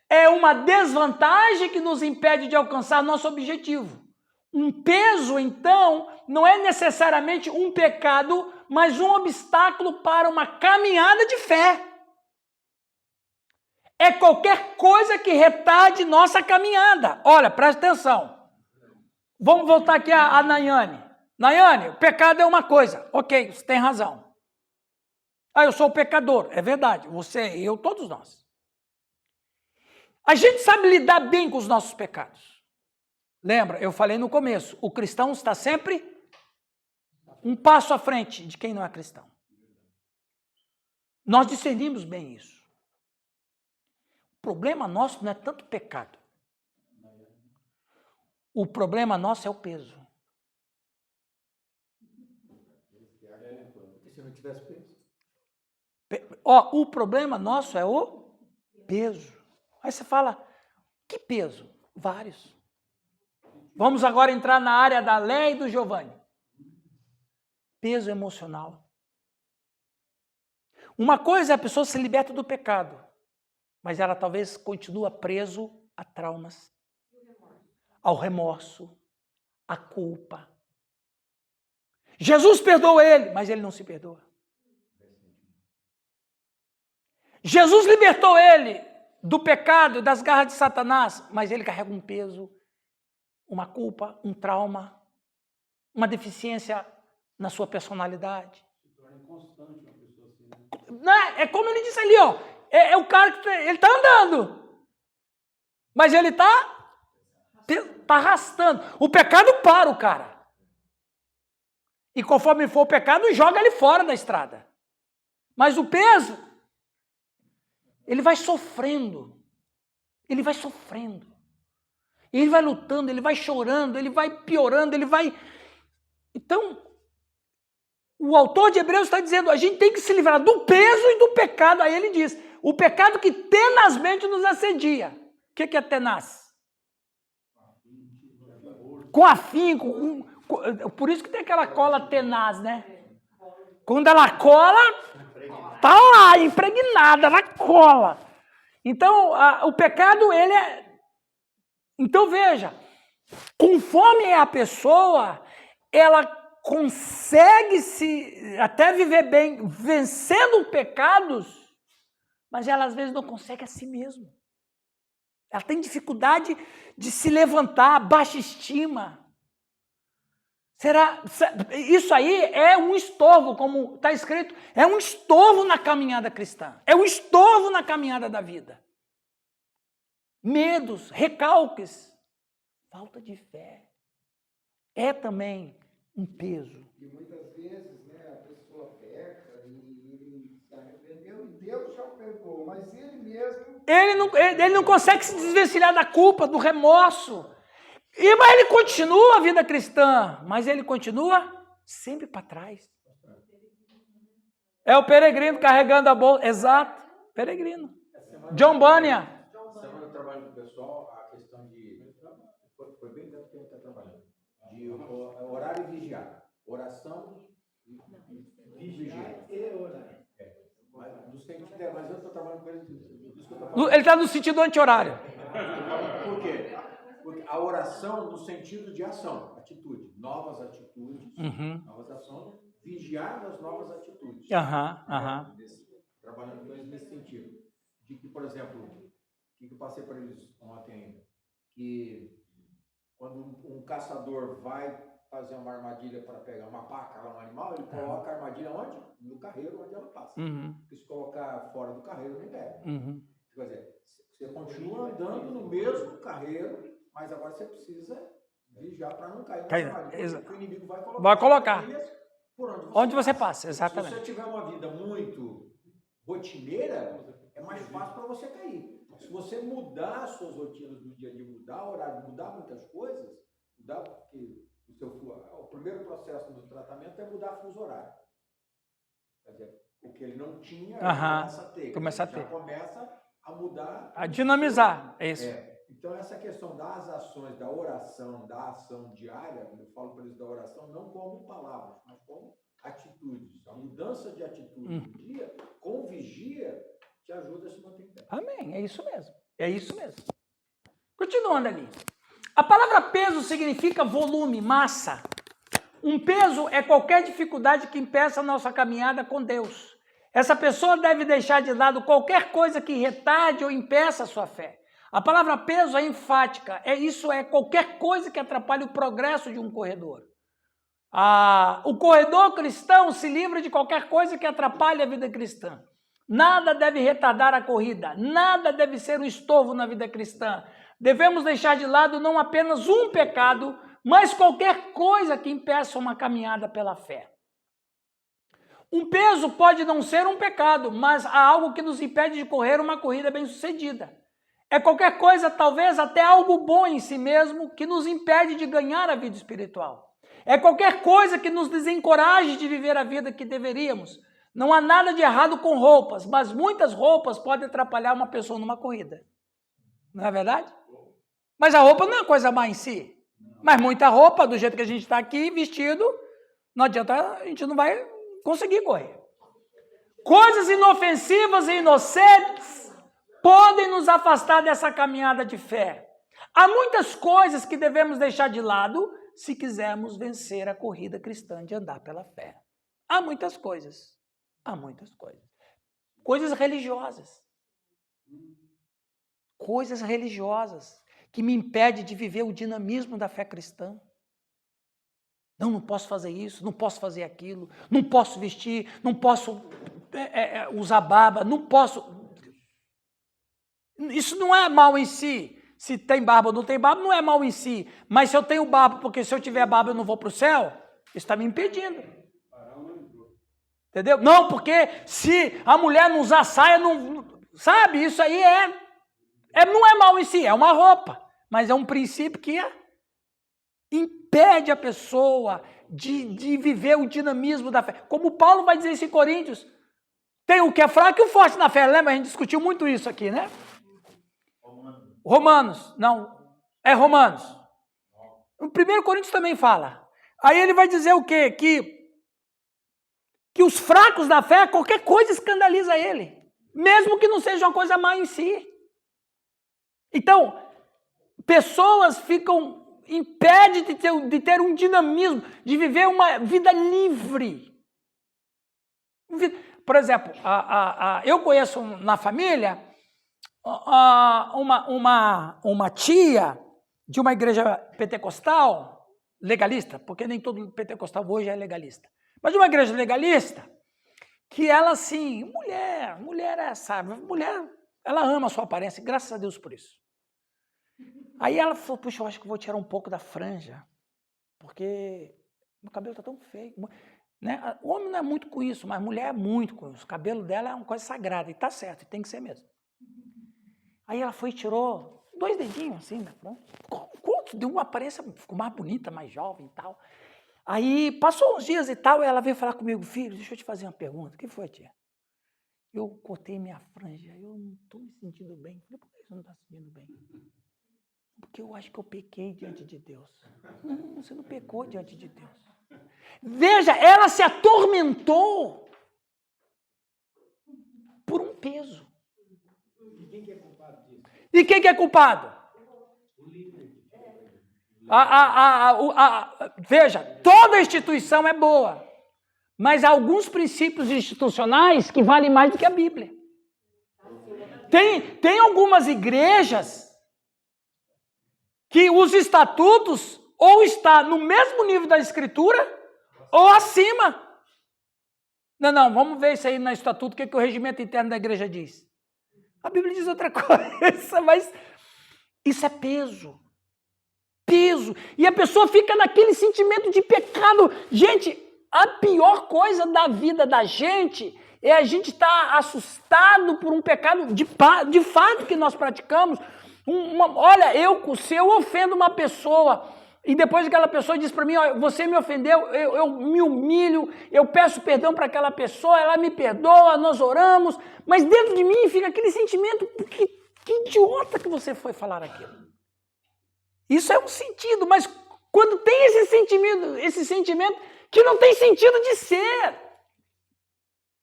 É uma desvantagem que nos impede de alcançar nosso objetivo. Um peso, então, não é necessariamente um pecado, mas um obstáculo para uma caminhada de fé. É qualquer coisa que retarde nossa caminhada. Olha, presta atenção. Vamos voltar aqui a Nayane. Nayane, o pecado é uma coisa. Ok, você tem razão. Eu sou o pecador. É verdade. Você, eu, todos nós. A gente sabe lidar bem com os nossos pecados. Lembra, eu falei no começo, o cristão está sempre um passo à frente de quem não é cristão. Nós discernimos bem isso. O problema nosso não é tanto pecado. O problema nosso é o peso. E se não tivesse peso? O problema nosso é o peso. Aí você fala, que peso? Vários. Vamos agora entrar na área da Léa e do Giovanni. Peso emocional. Uma coisa é a pessoa se liberta do pecado, mas ela talvez continua preso a traumas, ao remorso, à culpa. Jesus perdoou ele, mas ele não se perdoa. Jesus libertou ele do pecado e das garras de Satanás, mas ele carrega um peso, uma culpa, um trauma, uma deficiência na sua personalidade. Se torna inconstante uma pessoa assim, né? É como ele disse ali, ó, é o cara que ele está andando, mas ele está arrastando. O pecado para o cara. E conforme for o pecado, joga ele fora da estrada. Mas o peso, ele vai sofrendo. Ele vai sofrendo. Ele vai lutando, ele vai chorando, ele vai piorando, ele vai... Então, o autor de Hebreus está dizendo, a gente tem que se livrar do peso e do pecado. Aí ele diz, o pecado que tenazmente nos assedia. O que é tenaz? Com afinco. Por isso que tem aquela cola tenaz, né? Quando ela cola, tá lá, impregnada, ela cola. Então, o pecado, ele é... Então, veja, conforme é a pessoa, ela consegue até viver bem, vencendo pecados, mas ela às vezes não consegue a si mesma. Ela tem dificuldade de se levantar, baixa estima. Isso aí é um estorvo, como está escrito, é um estorvo na caminhada cristã, é um estorvo na caminhada da vida. Medos, recalques, falta de fé, é também um peso. E muitas vezes, né, a pessoa peca e ele se arrependeu e Deus já perdoou, mas ele mesmo... Ele não consegue se desvencilhar da culpa, do remorso. Mas ele continua a vida cristã, mas ele continua sempre para trás. É o peregrino carregando a bolsa. Exato, peregrino. John Bunyan. Semana eu trabalho com o pessoal, a questão de... Foi bem tanto que a gente está trabalhando. De horário e vigiar. Oração e vigiar. Mas eu estou trabalhando com ele. Ele está no sentido anti-horário. Por quê? Porque a oração no sentido de ação, atitude, novas atitudes, novas ações, vigiar as novas atitudes. Trabalhando com eles nesse sentido. De que, por exemplo, que eu passei para eles ontem ainda, que quando um caçador vai fazer uma armadilha para pegar uma paca, um animal, ele coloca a armadilha onde? No carreiro onde ela passa. Porque se colocar fora do carreiro, não pega. Quer dizer, você continua andando no mesmo carreiro, mas agora você precisa vigiar para não cair na armadilha. Porque o inimigo vai colocar. Por onde você passa, exatamente. Se você tiver uma vida muito rotineira, é mais fácil para você cair. Se você mudar as suas rotinas do dia a dia, mudar o horário, mudar muitas coisas, porque o primeiro processo do tratamento é mudar fuso horário. Quer dizer, o que ele não tinha, começa a ter. Já começa a mudar. A dinamizar, é isso. Então, essa questão das ações, da oração, da ação diária, eu falo para eles da oração não como palavras, mas como atitudes. A mudança de atitude do dia, com vigia, te ajuda a se manter em pé. Amém, é isso mesmo. É isso mesmo. Continuando ali. A palavra peso significa volume, massa. Um peso é qualquer dificuldade que impeça a nossa caminhada com Deus. Essa pessoa deve deixar de lado qualquer coisa que retarde ou impeça a sua fé. A palavra peso é enfática. Isso é qualquer coisa que atrapalhe o progresso de um corredor. O corredor cristão se livra de qualquer coisa que atrapalhe a vida cristã. Nada deve retardar a corrida. Nada deve ser um estorvo na vida cristã. Devemos deixar de lado não apenas um pecado, mas qualquer coisa que impeça uma caminhada pela fé. Um peso pode não ser um pecado, mas há algo que nos impede de correr uma corrida bem-sucedida. É qualquer coisa, talvez até algo bom em si mesmo, que nos impede de ganhar a vida espiritual. É qualquer coisa que nos desencoraje de viver a vida que deveríamos. Não há nada de errado com roupas, mas muitas roupas podem atrapalhar uma pessoa numa corrida. Não é verdade? Mas a roupa não é uma coisa má em si. Mas muita roupa, do jeito que a gente está aqui, vestido, não adianta, a gente não vai conseguir correr. Coisas inofensivas e inocentes podem nos afastar dessa caminhada de fé. Há muitas coisas que devemos deixar de lado se quisermos vencer a corrida cristã de andar pela fé. Há muitas coisas. Há muitas coisas. Coisas religiosas. Coisas religiosas que me impedem de viver o dinamismo da fé cristã. Não posso fazer isso, não posso fazer aquilo, não posso vestir, não posso usar barba, não posso... Isso não é mal em si. Se tem barba ou não tem barba, não é mal em si. Mas se eu tenho barba, porque se eu tiver barba eu não vou para o céu, isso está me impedindo. Entendeu? Não, porque se a mulher não usar saia, não, sabe? Isso aí não é mal em si, é uma roupa. Mas é um princípio que impede a pessoa de viver o dinamismo da fé. Como Paulo vai dizer isso em Coríntios, tem o que é fraco e o forte na fé. Lembra? A gente discutiu muito isso aqui, né? Romanos. É Romanos. O 1 Coríntios também fala. Aí ele vai dizer o quê? Que os fracos da fé, qualquer coisa escandaliza ele. Mesmo que não seja uma coisa má em si. Então, pessoas impedem de ter um dinamismo, de viver uma vida livre. Por exemplo, eu conheço na família uma tia de uma igreja pentecostal, legalista, porque nem todo pentecostal hoje é legalista, mas de uma igreja legalista, que ela assim, mulher ela ama a sua aparência, graças a Deus por isso. Aí ela falou, puxa, eu acho que vou tirar um pouco da franja, porque meu cabelo está tão feio. Né? O homem não é muito com isso, mas a mulher é muito com isso. O cabelo dela é uma coisa sagrada, e está certo, e tem que ser mesmo. Aí ela foi e tirou 2 dedinhos assim, né? Deu uma aparência, ficou mais bonita, mais jovem e tal. Aí passou uns dias e tal, e ela veio falar comigo, filho, deixa eu te fazer uma pergunta. O que foi, tia? Eu cortei minha franja, eu não estou me sentindo bem. Eu falei, por que você não está se sentindo bem? Porque eu acho que eu pequei diante de Deus. Não, você não pecou diante de Deus. Veja, ela se atormentou por um peso. E quem que é culpado disso? E quem que é culpado? O líder. Veja, toda instituição é boa, Mas há alguns princípios institucionais que valem mais do que a Bíblia. Tem algumas igrejas que os estatutos ou está no mesmo nível da Escritura ou acima. Não, vamos ver isso aí no estatuto, o que o regimento interno da igreja diz. A Bíblia diz outra coisa, mas isso é peso. Peso. E a pessoa fica naquele sentimento de pecado. Gente, a pior coisa da vida da gente é a gente estar assustado por um pecado de fato que nós praticamos. Olha, se eu ofendo uma pessoa e depois aquela pessoa diz para mim, você me ofendeu, eu me humilho, eu peço perdão para aquela pessoa, ela me perdoa, nós oramos, mas dentro de mim fica aquele sentimento, que idiota que você foi falar aquilo. Isso é um sentido, mas quando tem esse sentimento que não tem sentido de ser.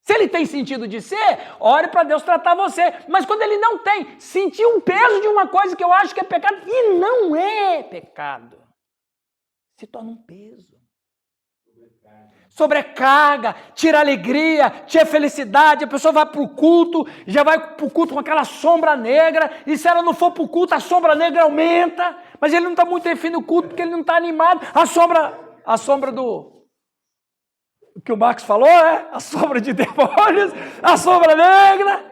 Se ele tem sentido de ser, ore para Deus tratar você. Mas quando ele não tem, sentir um peso de uma coisa que eu acho que é pecado, e não é pecado, se torna um peso. Sobrecarga, tira alegria, tira felicidade, a pessoa vai para o culto, já vai para o culto com aquela sombra negra, e se ela não for para o culto, a sombra negra aumenta, mas ele não está muito afim do culto, porque ele não está animado, a sombra do... O que o Marcos falou, a sombra de demônios, a sombra negra.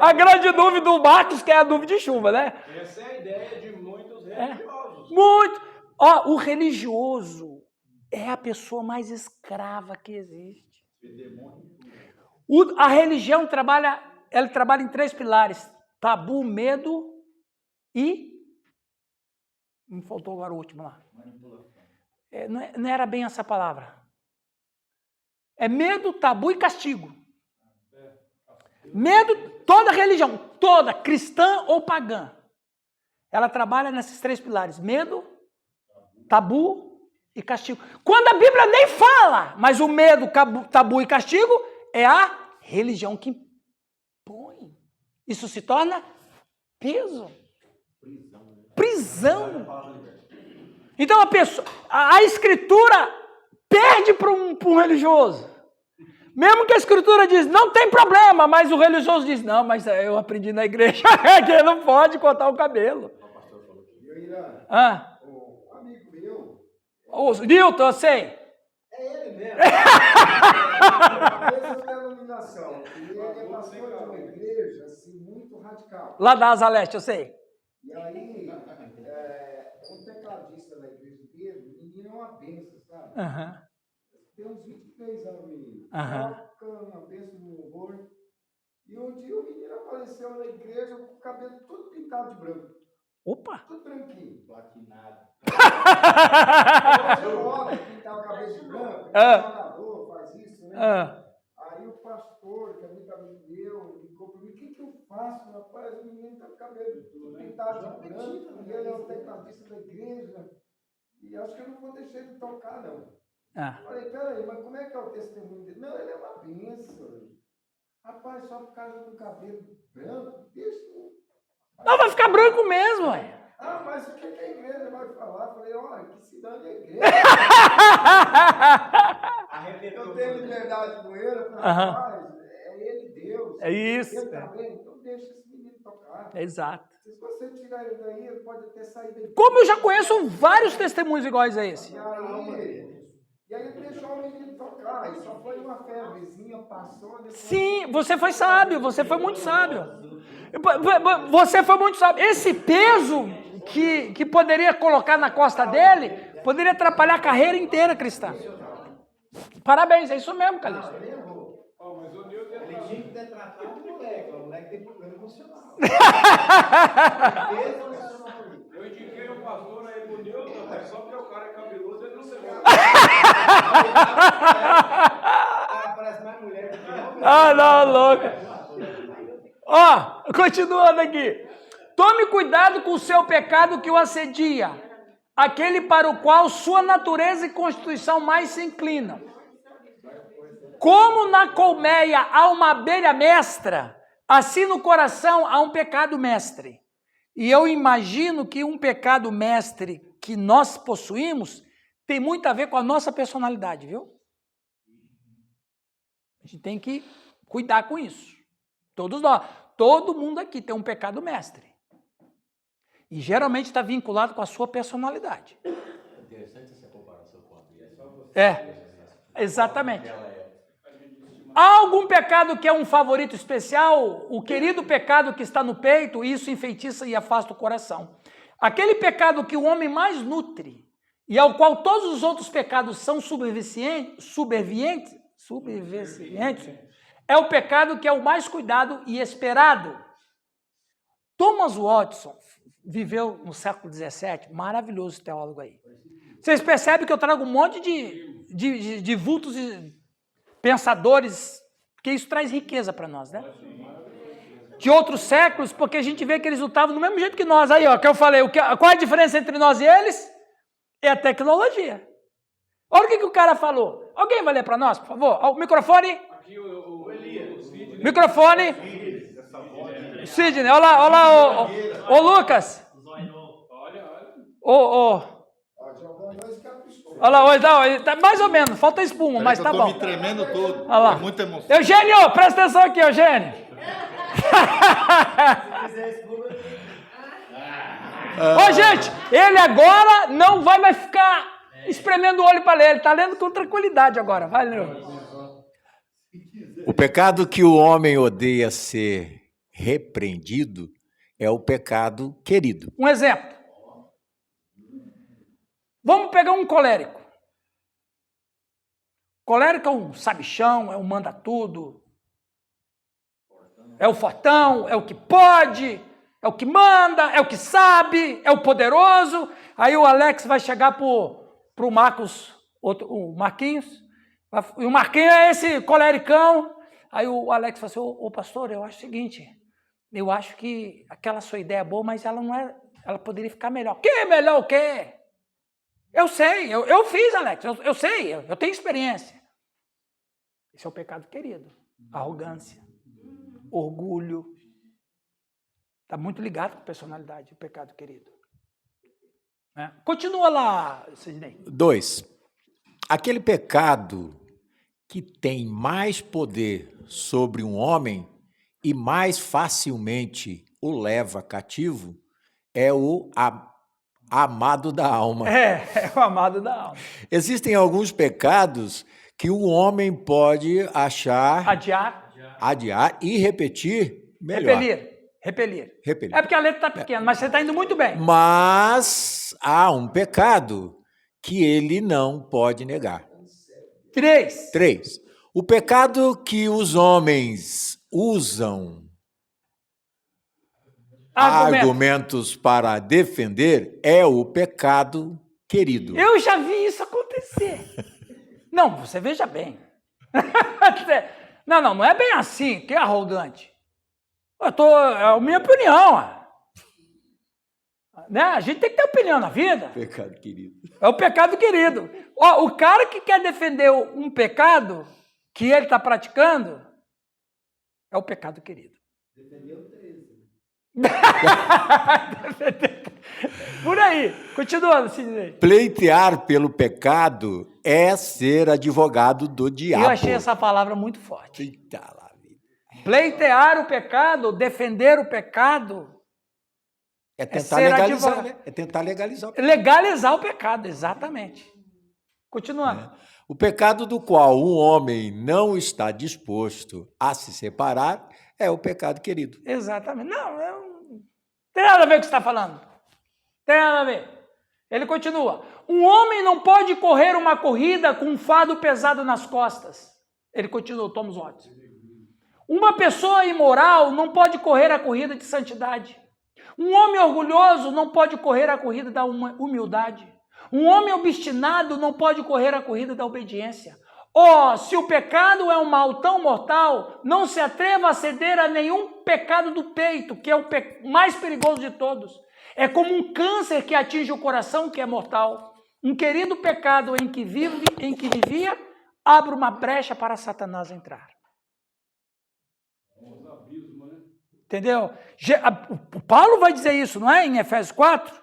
A grande dúvida do Marcos, que é a dúvida de chuva, né? Essa é a ideia de muitos religiosos. Muito. O religioso é a pessoa mais escrava que existe. A religião trabalha em 3 pilares: tabu, medo e... Me faltou agora o último lá. Não era bem essa palavra. É medo, tabu e castigo. Medo, toda religião, toda, cristã ou pagã, ela trabalha nesses 3 pilares: medo, tabu e castigo. Quando a Bíblia nem fala, mas o medo, tabu e castigo é a religião que impõe. Isso se torna peso. Prisão. Então a Escritura perde para um religioso. Mesmo que a Escritura diz, não tem problema, mas o religioso diz, não, mas eu aprendi na igreja que não pode cortar o cabelo. Um amigo meu... O Newton, eu sei. É ele mesmo. Essa denominação. Ele é pastor de uma igreja assim, muito radical. Lá da Asa Leste, eu sei. E aí, um tecladista da igreja dele, o menino é uma benção, sabe? Tem uns 23 anos, menino. Toca uma benção no louvor. E um dia o menino apareceu na igreja com o cabelo todo pintado de branco. Opa! Tudo branquinho. Platinado. Pintar o cabelo de branco, jogador, faz isso, né? Aí o pastor, que é muito amigo meu, ligou para mim, o que eu faço, rapaz? O menino tá com o cabelo pintado de branco, e ele é o tecladista da igreja, e acho que eu não vou deixar ele tocar, não. Falei, peraí, mas como é que é o testemunho dele? Não, ele é uma bênção. Rapaz, só por causa do cabelo branco, deixa... Não, vai ficar branco mesmo, ué. Mas o que a igreja vai falar? Eu falei, olha, que se dane a igreja. Eu tenho liberdade com ele, eu falei, rapaz, é ele Deus. É isso. Ele tá vendo? Então deixa esse menino tocar. Exato. Se você tirar ele daí, ele pode até sair daí. Como eu já conheço vários testemunhos iguais a esse. E aí ele deixou o menino tocar, e só foi uma febrezinha, passou... Depois... Sim, você foi sábio, você foi muito sábio. Você foi muito sábio. Esse peso que poderia colocar na costa dele, poderia atrapalhar a carreira inteira cristã. Parabéns, é isso mesmo, Calixto. Mas o Newton Ele tinha que ter tratado o moleque tem problema emocional. Eu indiquei o pastor aí pro Newton, mas só porque o cara é cabeludo, ele não se vê. Parece mais mulher que Não, louco. Continuando aqui. Tome cuidado com o seu pecado que o assedia, aquele para o qual sua natureza e constituição mais se inclinam. Como na colmeia há uma abelha mestra, assim no coração há um pecado mestre. E eu imagino que um pecado mestre que nós possuímos tem muito a ver com a nossa personalidade, viu? A gente tem que cuidar com isso. Todos nós. Todo mundo aqui tem um pecado mestre. E geralmente está vinculado com a sua personalidade. Interessante essa comparação com a Adriana. Exatamente. Há algum pecado que é um favorito especial? O querido pecado que está no peito, isso enfeitiça e afasta o coração. Aquele pecado que o homem mais nutre, e ao qual todos os outros pecados são subservientes, é o pecado que é o mais cuidado e esperado. Thomas Watson viveu no século XVII, maravilhoso teólogo aí. Vocês percebem que eu trago um monte de vultos e pensadores, porque isso traz riqueza para nós, né? De outros séculos, porque a gente vê que eles lutavam do mesmo jeito que nós. Aí, ó, que eu falei, qual é a diferença entre nós e eles? É a tecnologia. Olha o que o cara falou. Alguém vai ler para nós, por favor? O microfone. Aqui o Elias. Microfone. Sidney, olha lá, ô Lucas. Olha lá, tá mais ou menos, falta espuma, mas tá bom. Eu tô me tremendo todo. Olha lá. É muita emoção. Eugênio, presta atenção aqui, Eugênio. Ô, gente, ele agora não vai mais ficar espremendo o olho para ler, ele está lendo com tranquilidade agora. Vai, Leandro. O pecado que o homem odeia ser repreendido é o pecado querido. Um exemplo. Vamos pegar um colérico. Colérico é um sabichão, é um manda tudo. É o fortão, é o que pode, é o que manda, é o que sabe, é o poderoso. Aí o Alex vai chegar pro Marcos, o Marquinhos, e o Marquinhos é esse colericão. Aí o Alex fala assim, ô pastor, eu acho o seguinte, eu acho que aquela sua ideia é boa, mas ela não é, ela poderia ficar melhor. Que melhor o quê? Eu sei, eu fiz, Alex, eu sei, eu tenho experiência. Esse é o pecado querido, arrogância, orgulho. Está muito ligado com a personalidade, o pecado querido. Continua lá, Sidney. 2. Aquele pecado que tem mais poder sobre um homem e mais facilmente o leva cativo é o amado da alma. É o amado da alma. Existem alguns pecados que o homem pode achar, adiar e repetir melhor. Repelir. Repelir. É porque a letra está pequena, mas você está indo muito bem. Mas há um pecado que ele não pode negar. 3. O pecado que os homens usam argumentos para defender é o pecado querido. Eu já vi isso acontecer. Não, você veja bem. Não é bem assim, que é arrogante. É a minha opinião. Né? A gente tem que ter opinião na vida. Pecado querido. É o pecado querido. O cara que quer defender um pecado que ele está praticando é o pecado querido. Defendeu 13. Por aí. Continuando, Sidney. Pleitear pelo pecado é ser advogado do diabo. Eu achei essa palavra muito forte. Eita lá, vida. Pleitear o pecado, defender o pecado. É tentar legalizar, né? É tentar legalizar o pecado. Legalizar o pecado, exatamente. Continuando. O pecado do qual um homem não está disposto a se separar é o pecado querido. Exatamente. Não tem nada a ver com o que você está falando. Tem nada a ver. Ele continua. Um homem não pode correr uma corrida com um fardo pesado nas costas. Ele continua, Thomas Watson. Uma pessoa imoral não pode correr a corrida de santidade. Um homem orgulhoso não pode correr a corrida da humildade. Um homem obstinado não pode correr a corrida da obediência. Se o pecado é um mal tão mortal, não se atreva a ceder a nenhum pecado do peito, que é o mais perigoso de todos. É como um câncer que atinge o coração, que é mortal. Um querido pecado em que vivia, abre uma brecha para Satanás entrar. Entendeu? O Paulo vai dizer isso, não é? Em Efésios 4.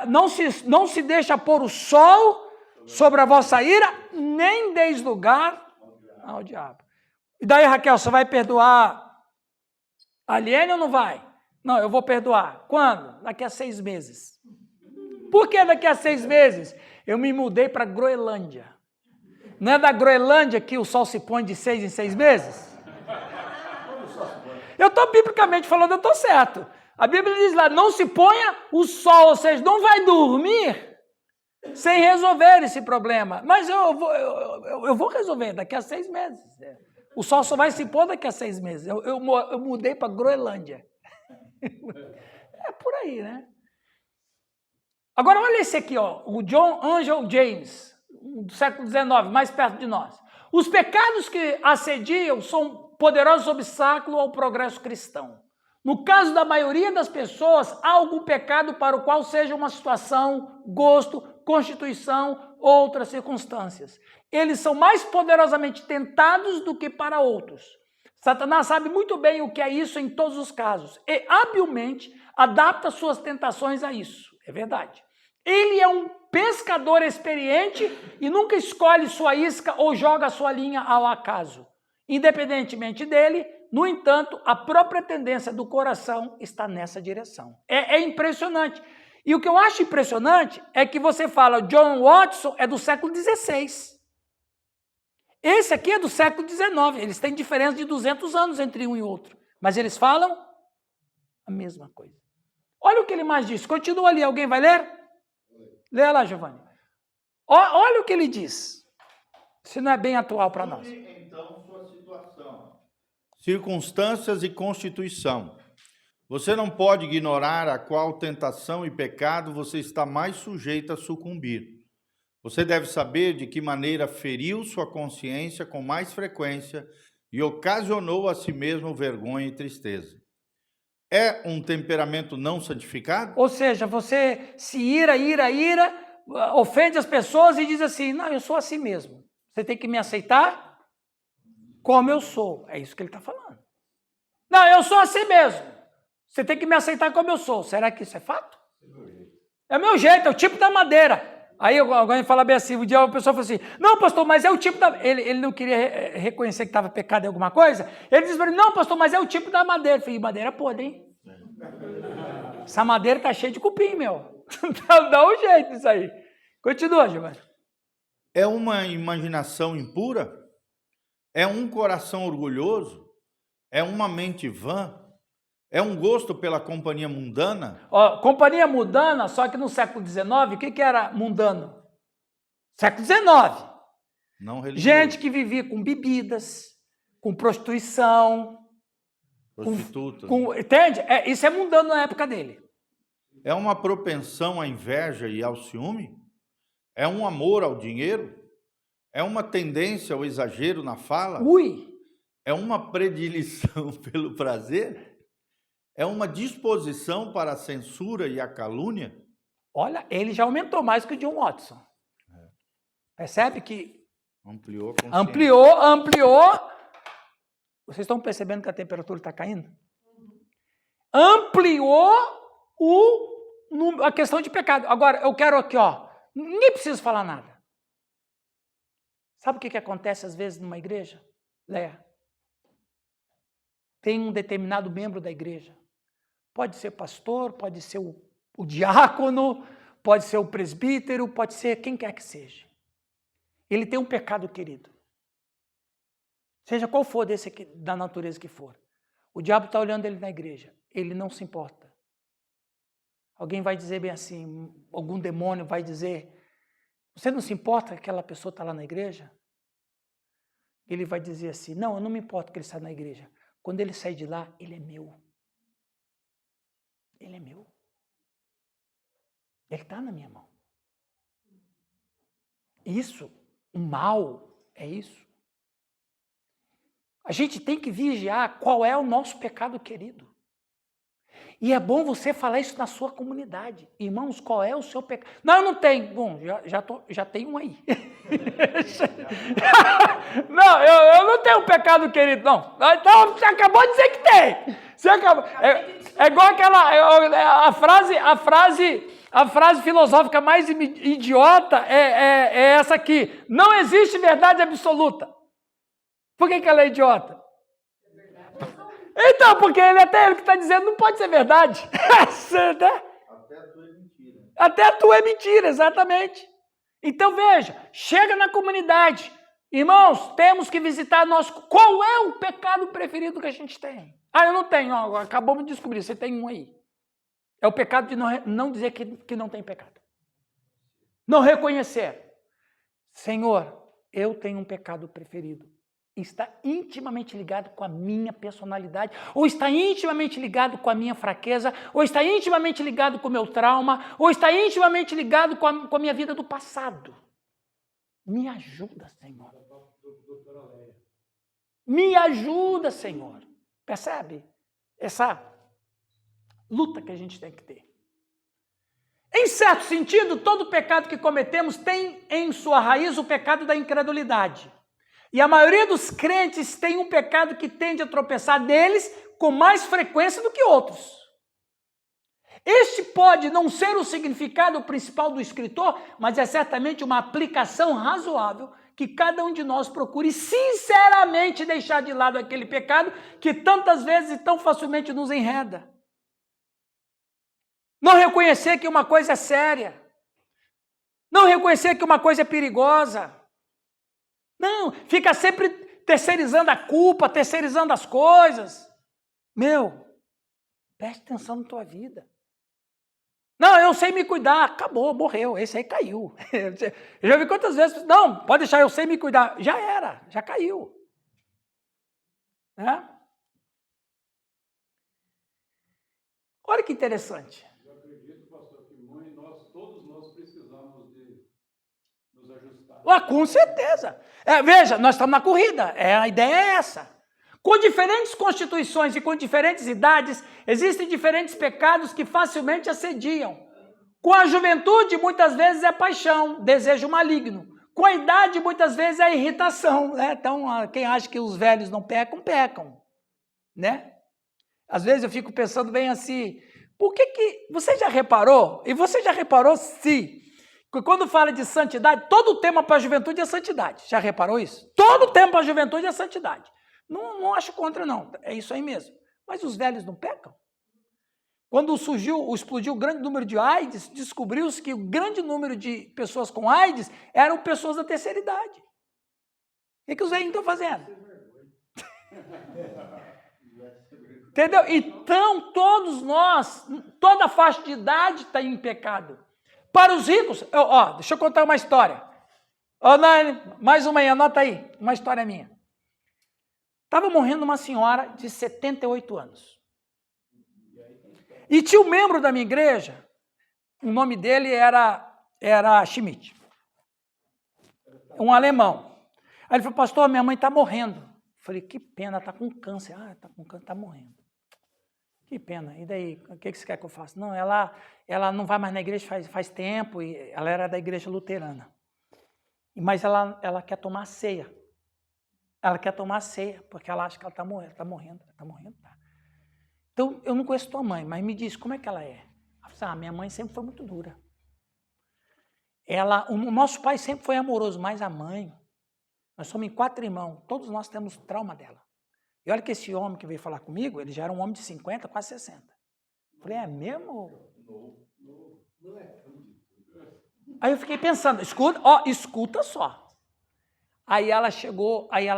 Não se deixa pôr o sol sobre a vossa ira, nem deis lugar ao diabo. E daí, Raquel, você vai perdoar a Aliene ou não vai? Não, eu vou perdoar. Quando? Daqui a 6 meses. Por que daqui a 6 meses? Eu me mudei para Groenlândia. Não é da Groenlândia que o sol se põe de 6 em 6 meses? Eu estou biblicamente falando, eu estou certo. A Bíblia diz lá, não se ponha o sol, ou seja, não vai dormir sem resolver esse problema. Mas eu vou resolver daqui a 6 meses. O sol só vai se pôr daqui a 6 meses. Eu mudei para Groenlândia. É por aí, né? Agora, olha esse aqui, ó, o John Angel James, do século XIX, mais perto de nós. Os pecados que assediam são poderosos obstáculos ao progresso cristão. No caso da maioria das pessoas, há algum pecado para o qual seja uma situação, gosto, constituição ou outras circunstâncias. Eles são mais poderosamente tentados do que para outros. Satanás sabe muito bem o que é isso em todos os casos e habilmente adapta suas tentações a isso. É verdade. Ele é um pescador experiente e nunca escolhe sua isca ou joga sua linha ao acaso. Independentemente dele, no entanto, a própria tendência do coração está nessa direção. É impressionante. E o que eu acho impressionante é que você fala, John Watson é do século XVI. Esse aqui é do século XIX. Eles têm diferença de 200 anos entre um e outro. Mas eles falam a mesma coisa. Olha o que ele mais diz. Continua ali. Alguém vai ler? Lê lá, Giovanni. Olha o que ele diz. Se não é bem atual para nós. Então, sua situação, circunstâncias e constituição. Você não pode ignorar a qual tentação e pecado você está mais sujeito a sucumbir. Você deve saber de que maneira feriu sua consciência com mais frequência e ocasionou a si mesmo vergonha e tristeza. É um temperamento não santificado? Ou seja, você se ira, ofende as pessoas e diz assim, não, eu sou assim mesmo. Você tem que me aceitar como eu sou. É isso que ele está falando. Não, eu sou assim mesmo. Você tem que me aceitar como eu sou. Será que isso é fato? É o meu jeito, é o tipo da madeira. Aí alguém fala bem assim, um dia uma pessoa fala assim, não, pastor, mas é o tipo da... Ele não queria reconhecer que estava pecado em alguma coisa. Ele disse para ele, não, pastor, mas é o tipo da madeira. Eu falei, madeira podre, hein? Essa madeira está cheia de cupim, meu. Dá um jeito isso aí. Continua, Giovanni. É uma imaginação impura? É um coração orgulhoso? É uma mente vã? É um gosto pela companhia mundana? Companhia mundana, só que no século XIX, o que era mundano? Século XIX. Não religioso. Gente que vivia com bebidas, com prostituição. Prostitutas. Entende? Isso é mundano na época dele. É uma propensão à inveja e ao ciúme? É um amor ao dinheiro? É uma tendência ao exagero na fala? Ui! É uma predileção pelo prazer? É uma disposição para a censura e a calúnia? Olha, ele já aumentou mais que o John Watson. Percebe que ampliou a consciência. Ampliou. Vocês estão percebendo que a temperatura está caindo? Ampliou a questão de pecado. Agora, eu quero aqui, ó. Ninguém precisa falar nada. Sabe o que acontece às vezes numa igreja? Léa. Tem um determinado membro da igreja. Pode ser pastor, pode ser o diácono, pode ser o presbítero, pode ser quem quer que seja. Ele tem um pecado querido. Seja qual for desse aqui, da natureza que for. O diabo está olhando ele na igreja. Ele não se importa. Alguém vai dizer bem assim, algum demônio vai dizer, você não se importa que aquela pessoa está lá na igreja? Ele vai dizer assim, não, eu não me importo que ele está na igreja. Quando ele sair de lá, ele é meu. Ele é meu. Ele está na minha mão. Isso, o mal, é isso. A gente tem que vigiar qual é o nosso pecado querido. E é bom você falar isso na sua comunidade. Irmãos, qual é o seu pecado? Não, eu não tenho. Bom, já tenho um aí. Não, eu não tenho pecado querido, não. Então, você acabou de dizer que tem. Você acabou. É igual aquela a frase A frase filosófica mais idiota é essa aqui. Não existe verdade absoluta. Por que ela é idiota? Então, porque até ele que está dizendo não pode ser verdade. Até a tua é mentira. Até a tua é mentira, exatamente. Então veja, chega na comunidade. Irmãos, temos que visitar nosso... Qual é o pecado preferido que a gente tem? Ah, eu não tenho. Acabamos de descobrir, você tem um aí. É o pecado de não dizer que não tem pecado. Não reconhecer. Senhor, eu tenho um pecado preferido. Está intimamente ligado com a minha personalidade, ou está intimamente ligado com a minha fraqueza, ou está intimamente ligado com o meu trauma, ou está intimamente ligado com a minha vida do passado. Me ajuda, Senhor. Me ajuda, Senhor. Percebe? Essa luta que a gente tem que ter. Em certo sentido, todo pecado que cometemos tem em sua raiz o pecado da incredulidade. E a maioria dos crentes tem um pecado que tende a tropeçar neles com mais frequência do que outros. Este pode não ser o significado principal do escritor, mas é certamente uma aplicação razoável que cada um de nós procure sinceramente deixar de lado aquele pecado que tantas vezes e tão facilmente nos enreda. Não reconhecer que uma coisa é séria. Não reconhecer que uma coisa é perigosa. Não, fica sempre terceirizando a culpa, terceirizando as coisas. Preste atenção na tua vida. Não, eu sei me cuidar. Acabou, morreu. Esse aí caiu. Eu já vi quantas vezes. Não, pode deixar, eu sei me cuidar. Já era, já caiu. Né? Olha que interessante. Eu acredito, pastor, que todos nós precisamos de nos ajustar. Com certeza. Veja, nós estamos na corrida. A ideia é essa. Com diferentes constituições e com diferentes idades, existem diferentes pecados que facilmente assediam. Com a juventude, muitas vezes é paixão, desejo maligno. Com a idade, muitas vezes é irritação. Né? Então, quem acha que os velhos não pecam, pecam. Né? Às vezes eu fico pensando bem assim, por que você já reparou? E você já reparou se... Quando fala de santidade, todo o tema para a juventude é santidade. Já reparou isso? Todo o tema para a juventude é santidade. Não acho contra, não. É isso aí mesmo. Mas os velhos não pecam? Quando explodiu o grande número de AIDS, descobriu-se que o grande número de pessoas com AIDS eram pessoas da terceira idade. O que os velhos estão fazendo? Entendeu? Então, todos nós, toda a faixa de idade está em pecado. Para os ricos, deixa eu contar uma história. Nani, mais uma aí, anota aí, uma história minha. Estava morrendo uma senhora de 78 anos. E tinha um membro da minha igreja, o nome dele era Schmidt. Um alemão. Aí ele falou, pastor, minha mãe está morrendo. Eu falei, que pena, está com câncer. Está com câncer, está morrendo. Que pena. E daí, o que você quer que eu faça? Não, ela não vai mais na igreja faz tempo, e ela era da igreja luterana. Mas ela quer tomar ceia. Ela quer tomar ceia, porque ela acha que ela está morrendo. Está morrendo, tá. Então, eu não conheço tua mãe, mas me diz, como é que ela é? Ela falou, minha mãe sempre foi muito dura. O nosso pai sempre foi amoroso, mas a mãe, nós somos em 4 irmãos, todos nós temos trauma dela. E olha que esse homem que veio falar comigo, ele já era um homem de 50, quase 60. Eu falei, é mesmo? Aí eu fiquei pensando, escuta só. Aí ela chegou, aí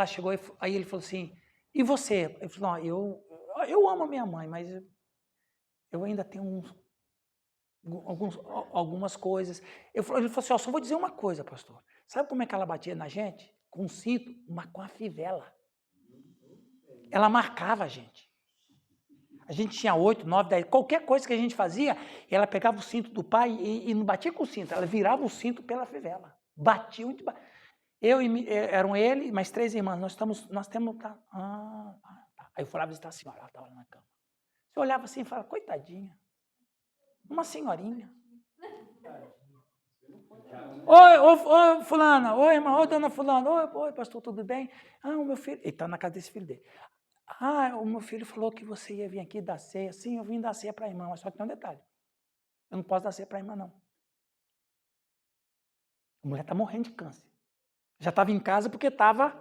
ele falou assim, e você? Eu falei, eu amo a minha mãe, mas eu ainda tenho algumas coisas. Ele falou assim, só vou dizer uma coisa, pastor. Sabe como é que ela batia na gente? Com um cinto, com a fivela. Ela marcava a gente. A gente tinha 8, 9, 10, qualquer coisa que a gente fazia, ela pegava o cinto do pai e não batia com o cinto, ela virava o cinto pela fivela. Batia onde batia. Eram ele e mais 3 irmãs, nós temos... Tá. Aí eu fui lá visitar a senhora, ela estava lá na cama. Você olhava assim e falava, coitadinha, uma senhorinha. Oi, fulana, oi, irmã, oi, dona fulana, oi, pastor, tudo bem? O meu filho, ele está na casa desse filho dele. O meu filho falou que você ia vir aqui dar ceia. Sim, eu vim dar ceia para a irmã, mas só que tem um detalhe. Eu não posso dar ceia para a irmã, não. A mulher está morrendo de câncer. Já estava em casa porque estava...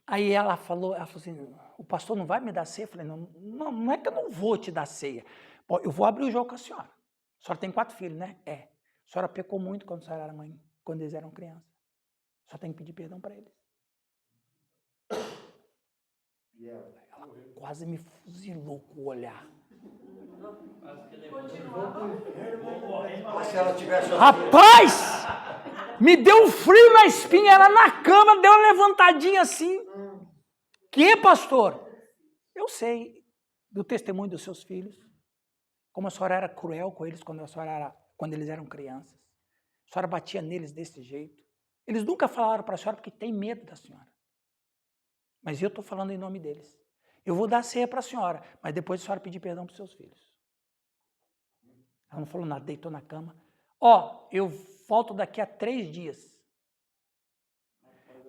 Aí ela falou assim, o pastor não vai me dar ceia? Eu falei, não é que eu não vou te dar ceia. Bom, eu vou abrir o jogo com a senhora. A senhora tem 4 filhos, né? É. A senhora pecou muito quando a senhora era mãe, quando eles eram crianças. Só tem que pedir perdão para eles. Ela quase me fuzilou com o olhar. Se ela tivesse... Rapaz! Me deu um frio na espinha, ela na cama, deu uma levantadinha assim. Que, pastor? Eu sei do testemunho dos seus filhos, como a senhora era cruel com eles quando eles eram crianças. A senhora batia neles desse jeito. Eles nunca falaram para a senhora porque tem medo da senhora. Mas eu estou falando em nome deles. Eu vou dar ceia para a senhora, mas depois a senhora pedir perdão para os seus filhos. Ela não falou nada, deitou na cama. Eu volto daqui a 3 dias.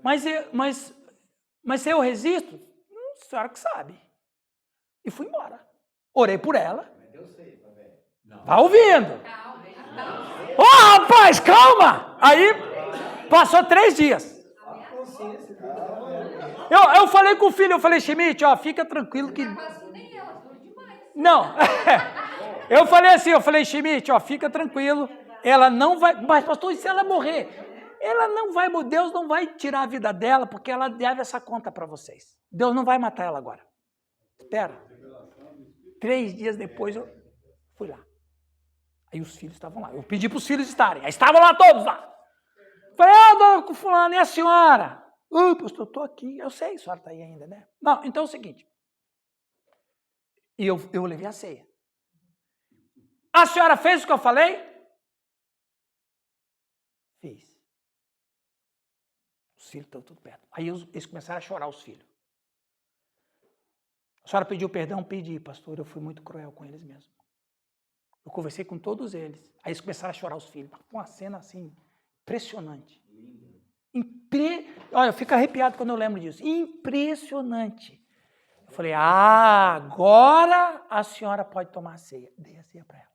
Mas se eu resisto, a senhora que sabe. E fui embora. Orei por ela. Tá ouvindo? Rapaz, calma! Aí, passou 3 dias. Eu falei com o filho, eu falei, Schmidt, fica tranquilo que... Não. Eu falei, Schmidt, fica tranquilo. Ela não vai... Mas, pastor, e se ela morrer? Ela não vai... Deus não vai tirar a vida dela, porque ela deve essa conta para vocês. Deus não vai matar ela agora. Espera. 3 dias depois, eu fui lá. Aí os filhos estavam lá. Eu pedi para os filhos estarem. Aí estavam lá todos lá. Falei, dona fulana, e a senhora? Pastor, eu estou aqui. Eu sei, a senhora está aí ainda, né? Não, então é o seguinte. E eu levei a ceia. A senhora fez o que eu falei? Fiz. Os filhos estão tudo perto. Aí eles começaram a chorar, os filhos. A senhora pediu perdão? Pedi, pastor. Eu fui muito cruel com eles mesmo. Eu conversei com todos eles. Aí eles começaram a chorar, os filhos. Uma cena assim, impressionante. Olha, eu fico arrepiado quando eu lembro disso. Impressionante. Eu falei, agora a senhora pode tomar a ceia. Dei a ceia para ela.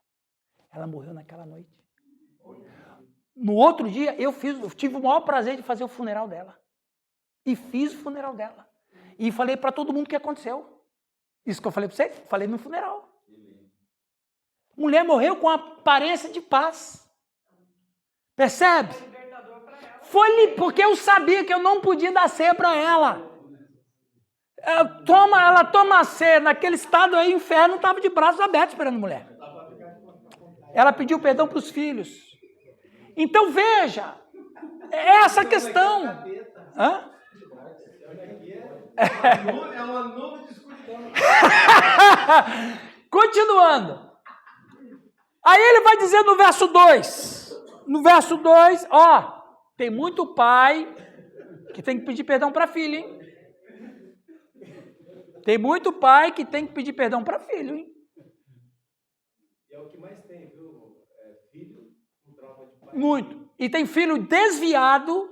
Ela morreu naquela noite. No outro dia, eu tive o maior prazer de fazer o funeral dela. E fiz o funeral dela. E falei para todo mundo o que aconteceu. Isso que eu falei para vocês, falei no funeral. Mulher morreu com aparência de paz. Percebe? Foi porque eu sabia que eu não podia dar ceia para ela. Ela toma a ceia, naquele estado aí, o inferno estava de braços abertos esperando a mulher. Ela pediu perdão para os filhos. Então veja, é essa a questão. Hã? É uma nuvem de escuridão. Continuando. Aí ele vai dizer no verso 2. No verso 2, tem muito pai que tem que pedir perdão para filho, hein? Tem muito pai que tem que pedir perdão para filho, hein? E é o que mais tem, viu? Filho com trauma de pai. Muito. E tem filho desviado,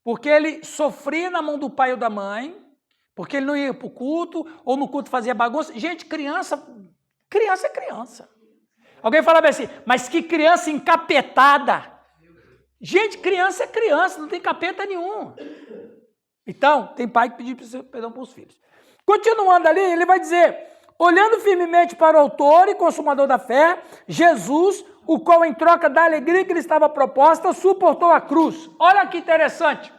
porque ele sofria na mão do pai ou da mãe, porque ele não ia para o culto, ou no culto fazia bagunça. Gente, criança é criança. Alguém falava assim, mas que criança encapetada. Gente, criança é criança, não tem capeta nenhum. Então, tem pai que pedir perdão para os filhos. Continuando ali, ele vai dizer, olhando firmemente para o autor e consumador da fé, Jesus, o qual em troca da alegria que lhe estava proposta, suportou a cruz. Olha que interessante.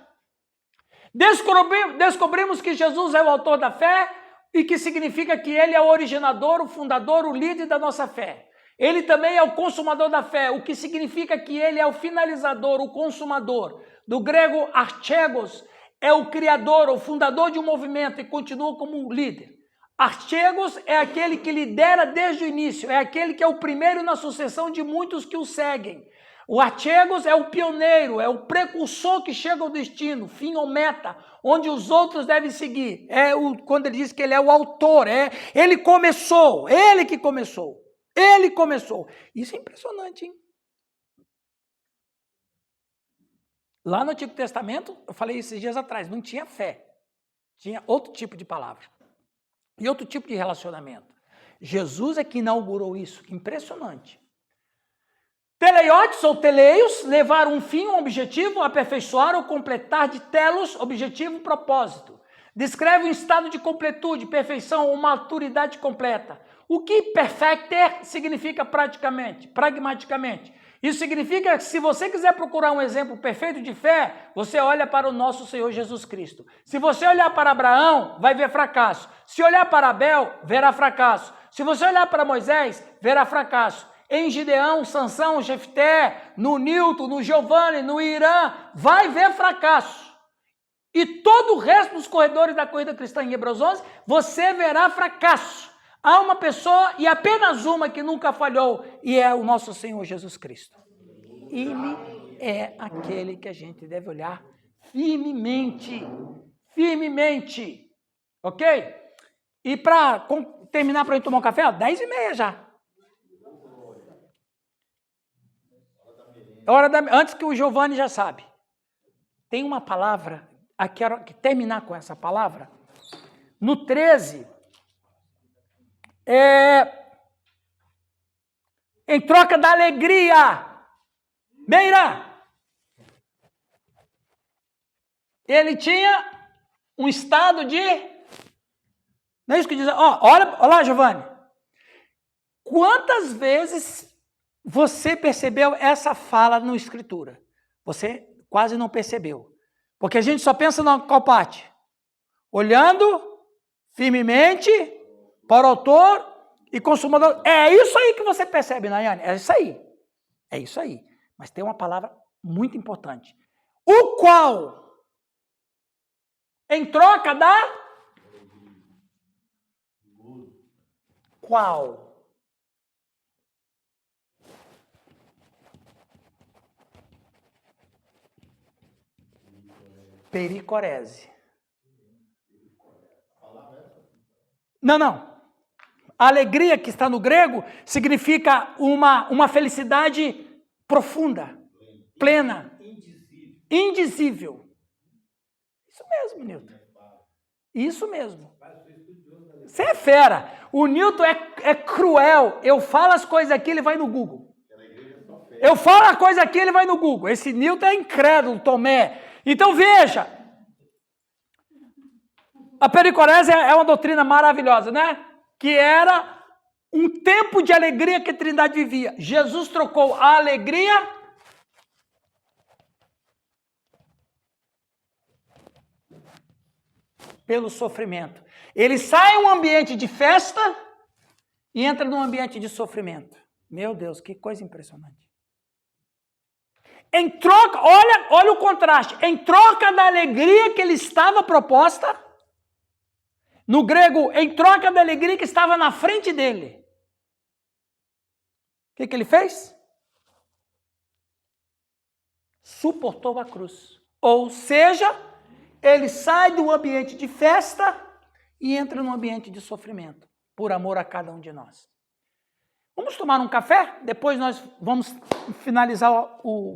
Descobrimos que Jesus é o autor da fé e que significa que ele é o originador, o fundador, o líder da nossa fé. Ele também é o consumador da fé, o que significa que ele é o finalizador, o consumador. Do grego archegos, é o criador, o fundador de um movimento e continua como um líder. Archegos é aquele que lidera desde o início, é aquele que é o primeiro na sucessão de muitos que o seguem. O archegos é o pioneiro, é o precursor que chega ao destino, fim ou meta, onde os outros devem seguir. Quando ele diz que ele é o autor, ele começou, ele que começou. Ele começou. Isso é impressionante, hein? Lá no Antigo Testamento, eu falei esses dias atrás, não tinha fé. Tinha outro tipo de palavra. E outro tipo de relacionamento. Jesus é que inaugurou isso, que impressionante. Teleiotes ou teleios, levar um fim, um objetivo, aperfeiçoar ou completar, de telos, objetivo, propósito. Descreve um estado de completude, perfeição ou maturidade completa. O que perfecter significa pragmaticamente? Isso significa que se você quiser procurar um exemplo perfeito de fé, você olha para o nosso Senhor Jesus Cristo. Se você olhar para Abraão, vai ver fracasso. Se olhar para Abel, verá fracasso. Se você olhar para Moisés, verá fracasso. Em Gideão, Sansão, Jefté, no Nilton, no Giovanni, no Irã, vai ver fracasso. E todo o resto dos corredores da corrida cristã em Hebreus 11, você verá fracasso. Há uma pessoa, e apenas uma, que nunca falhou, e é o nosso Senhor Jesus Cristo. Ele é aquele que a gente deve olhar firmemente. Firmemente. Ok? E para terminar, para a gente tomar um café, 10h30 já. Antes que o Giovanni já sabe. Tem uma palavra, quero terminar com essa palavra. No 13, em troca da alegria, Meira, ele tinha um estado de, não é isso que diz, olha lá, Giovanni, quantas vezes você percebeu essa fala na Escritura? Você quase não percebeu, porque a gente só pensa na qual parte? Olhando firmemente para o autor e consumador. É isso aí que você percebe, Nayane. É isso aí. É isso aí. Mas tem uma palavra muito importante. O qual, em troca da... Qual? Pericorese. Não. A alegria que está no grego significa uma felicidade profunda, plena, indizível. Isso mesmo, Newton. Isso mesmo. Você é fera. O Newton é cruel. Eu falo as coisas aqui, ele vai no Google. Eu falo a coisa aqui, ele vai no Google. Esse Newton é incrédulo, Tomé. Então veja. A pericorese é uma doutrina maravilhosa, né? Que era um tempo de alegria que a Trindade vivia. Jesus trocou a alegria pelo sofrimento. Ele sai um ambiente de festa e entra num ambiente de sofrimento. Meu Deus, que coisa impressionante. Em troca, olha o contraste. Em troca da alegria que ele estava proposta, no grego, em troca da alegria que estava na frente dele, o que ele fez? Suportou a cruz. Ou seja, ele sai do ambiente de festa e entra no ambiente de sofrimento, por amor a cada um de nós. Vamos tomar um café? Depois nós vamos finalizar o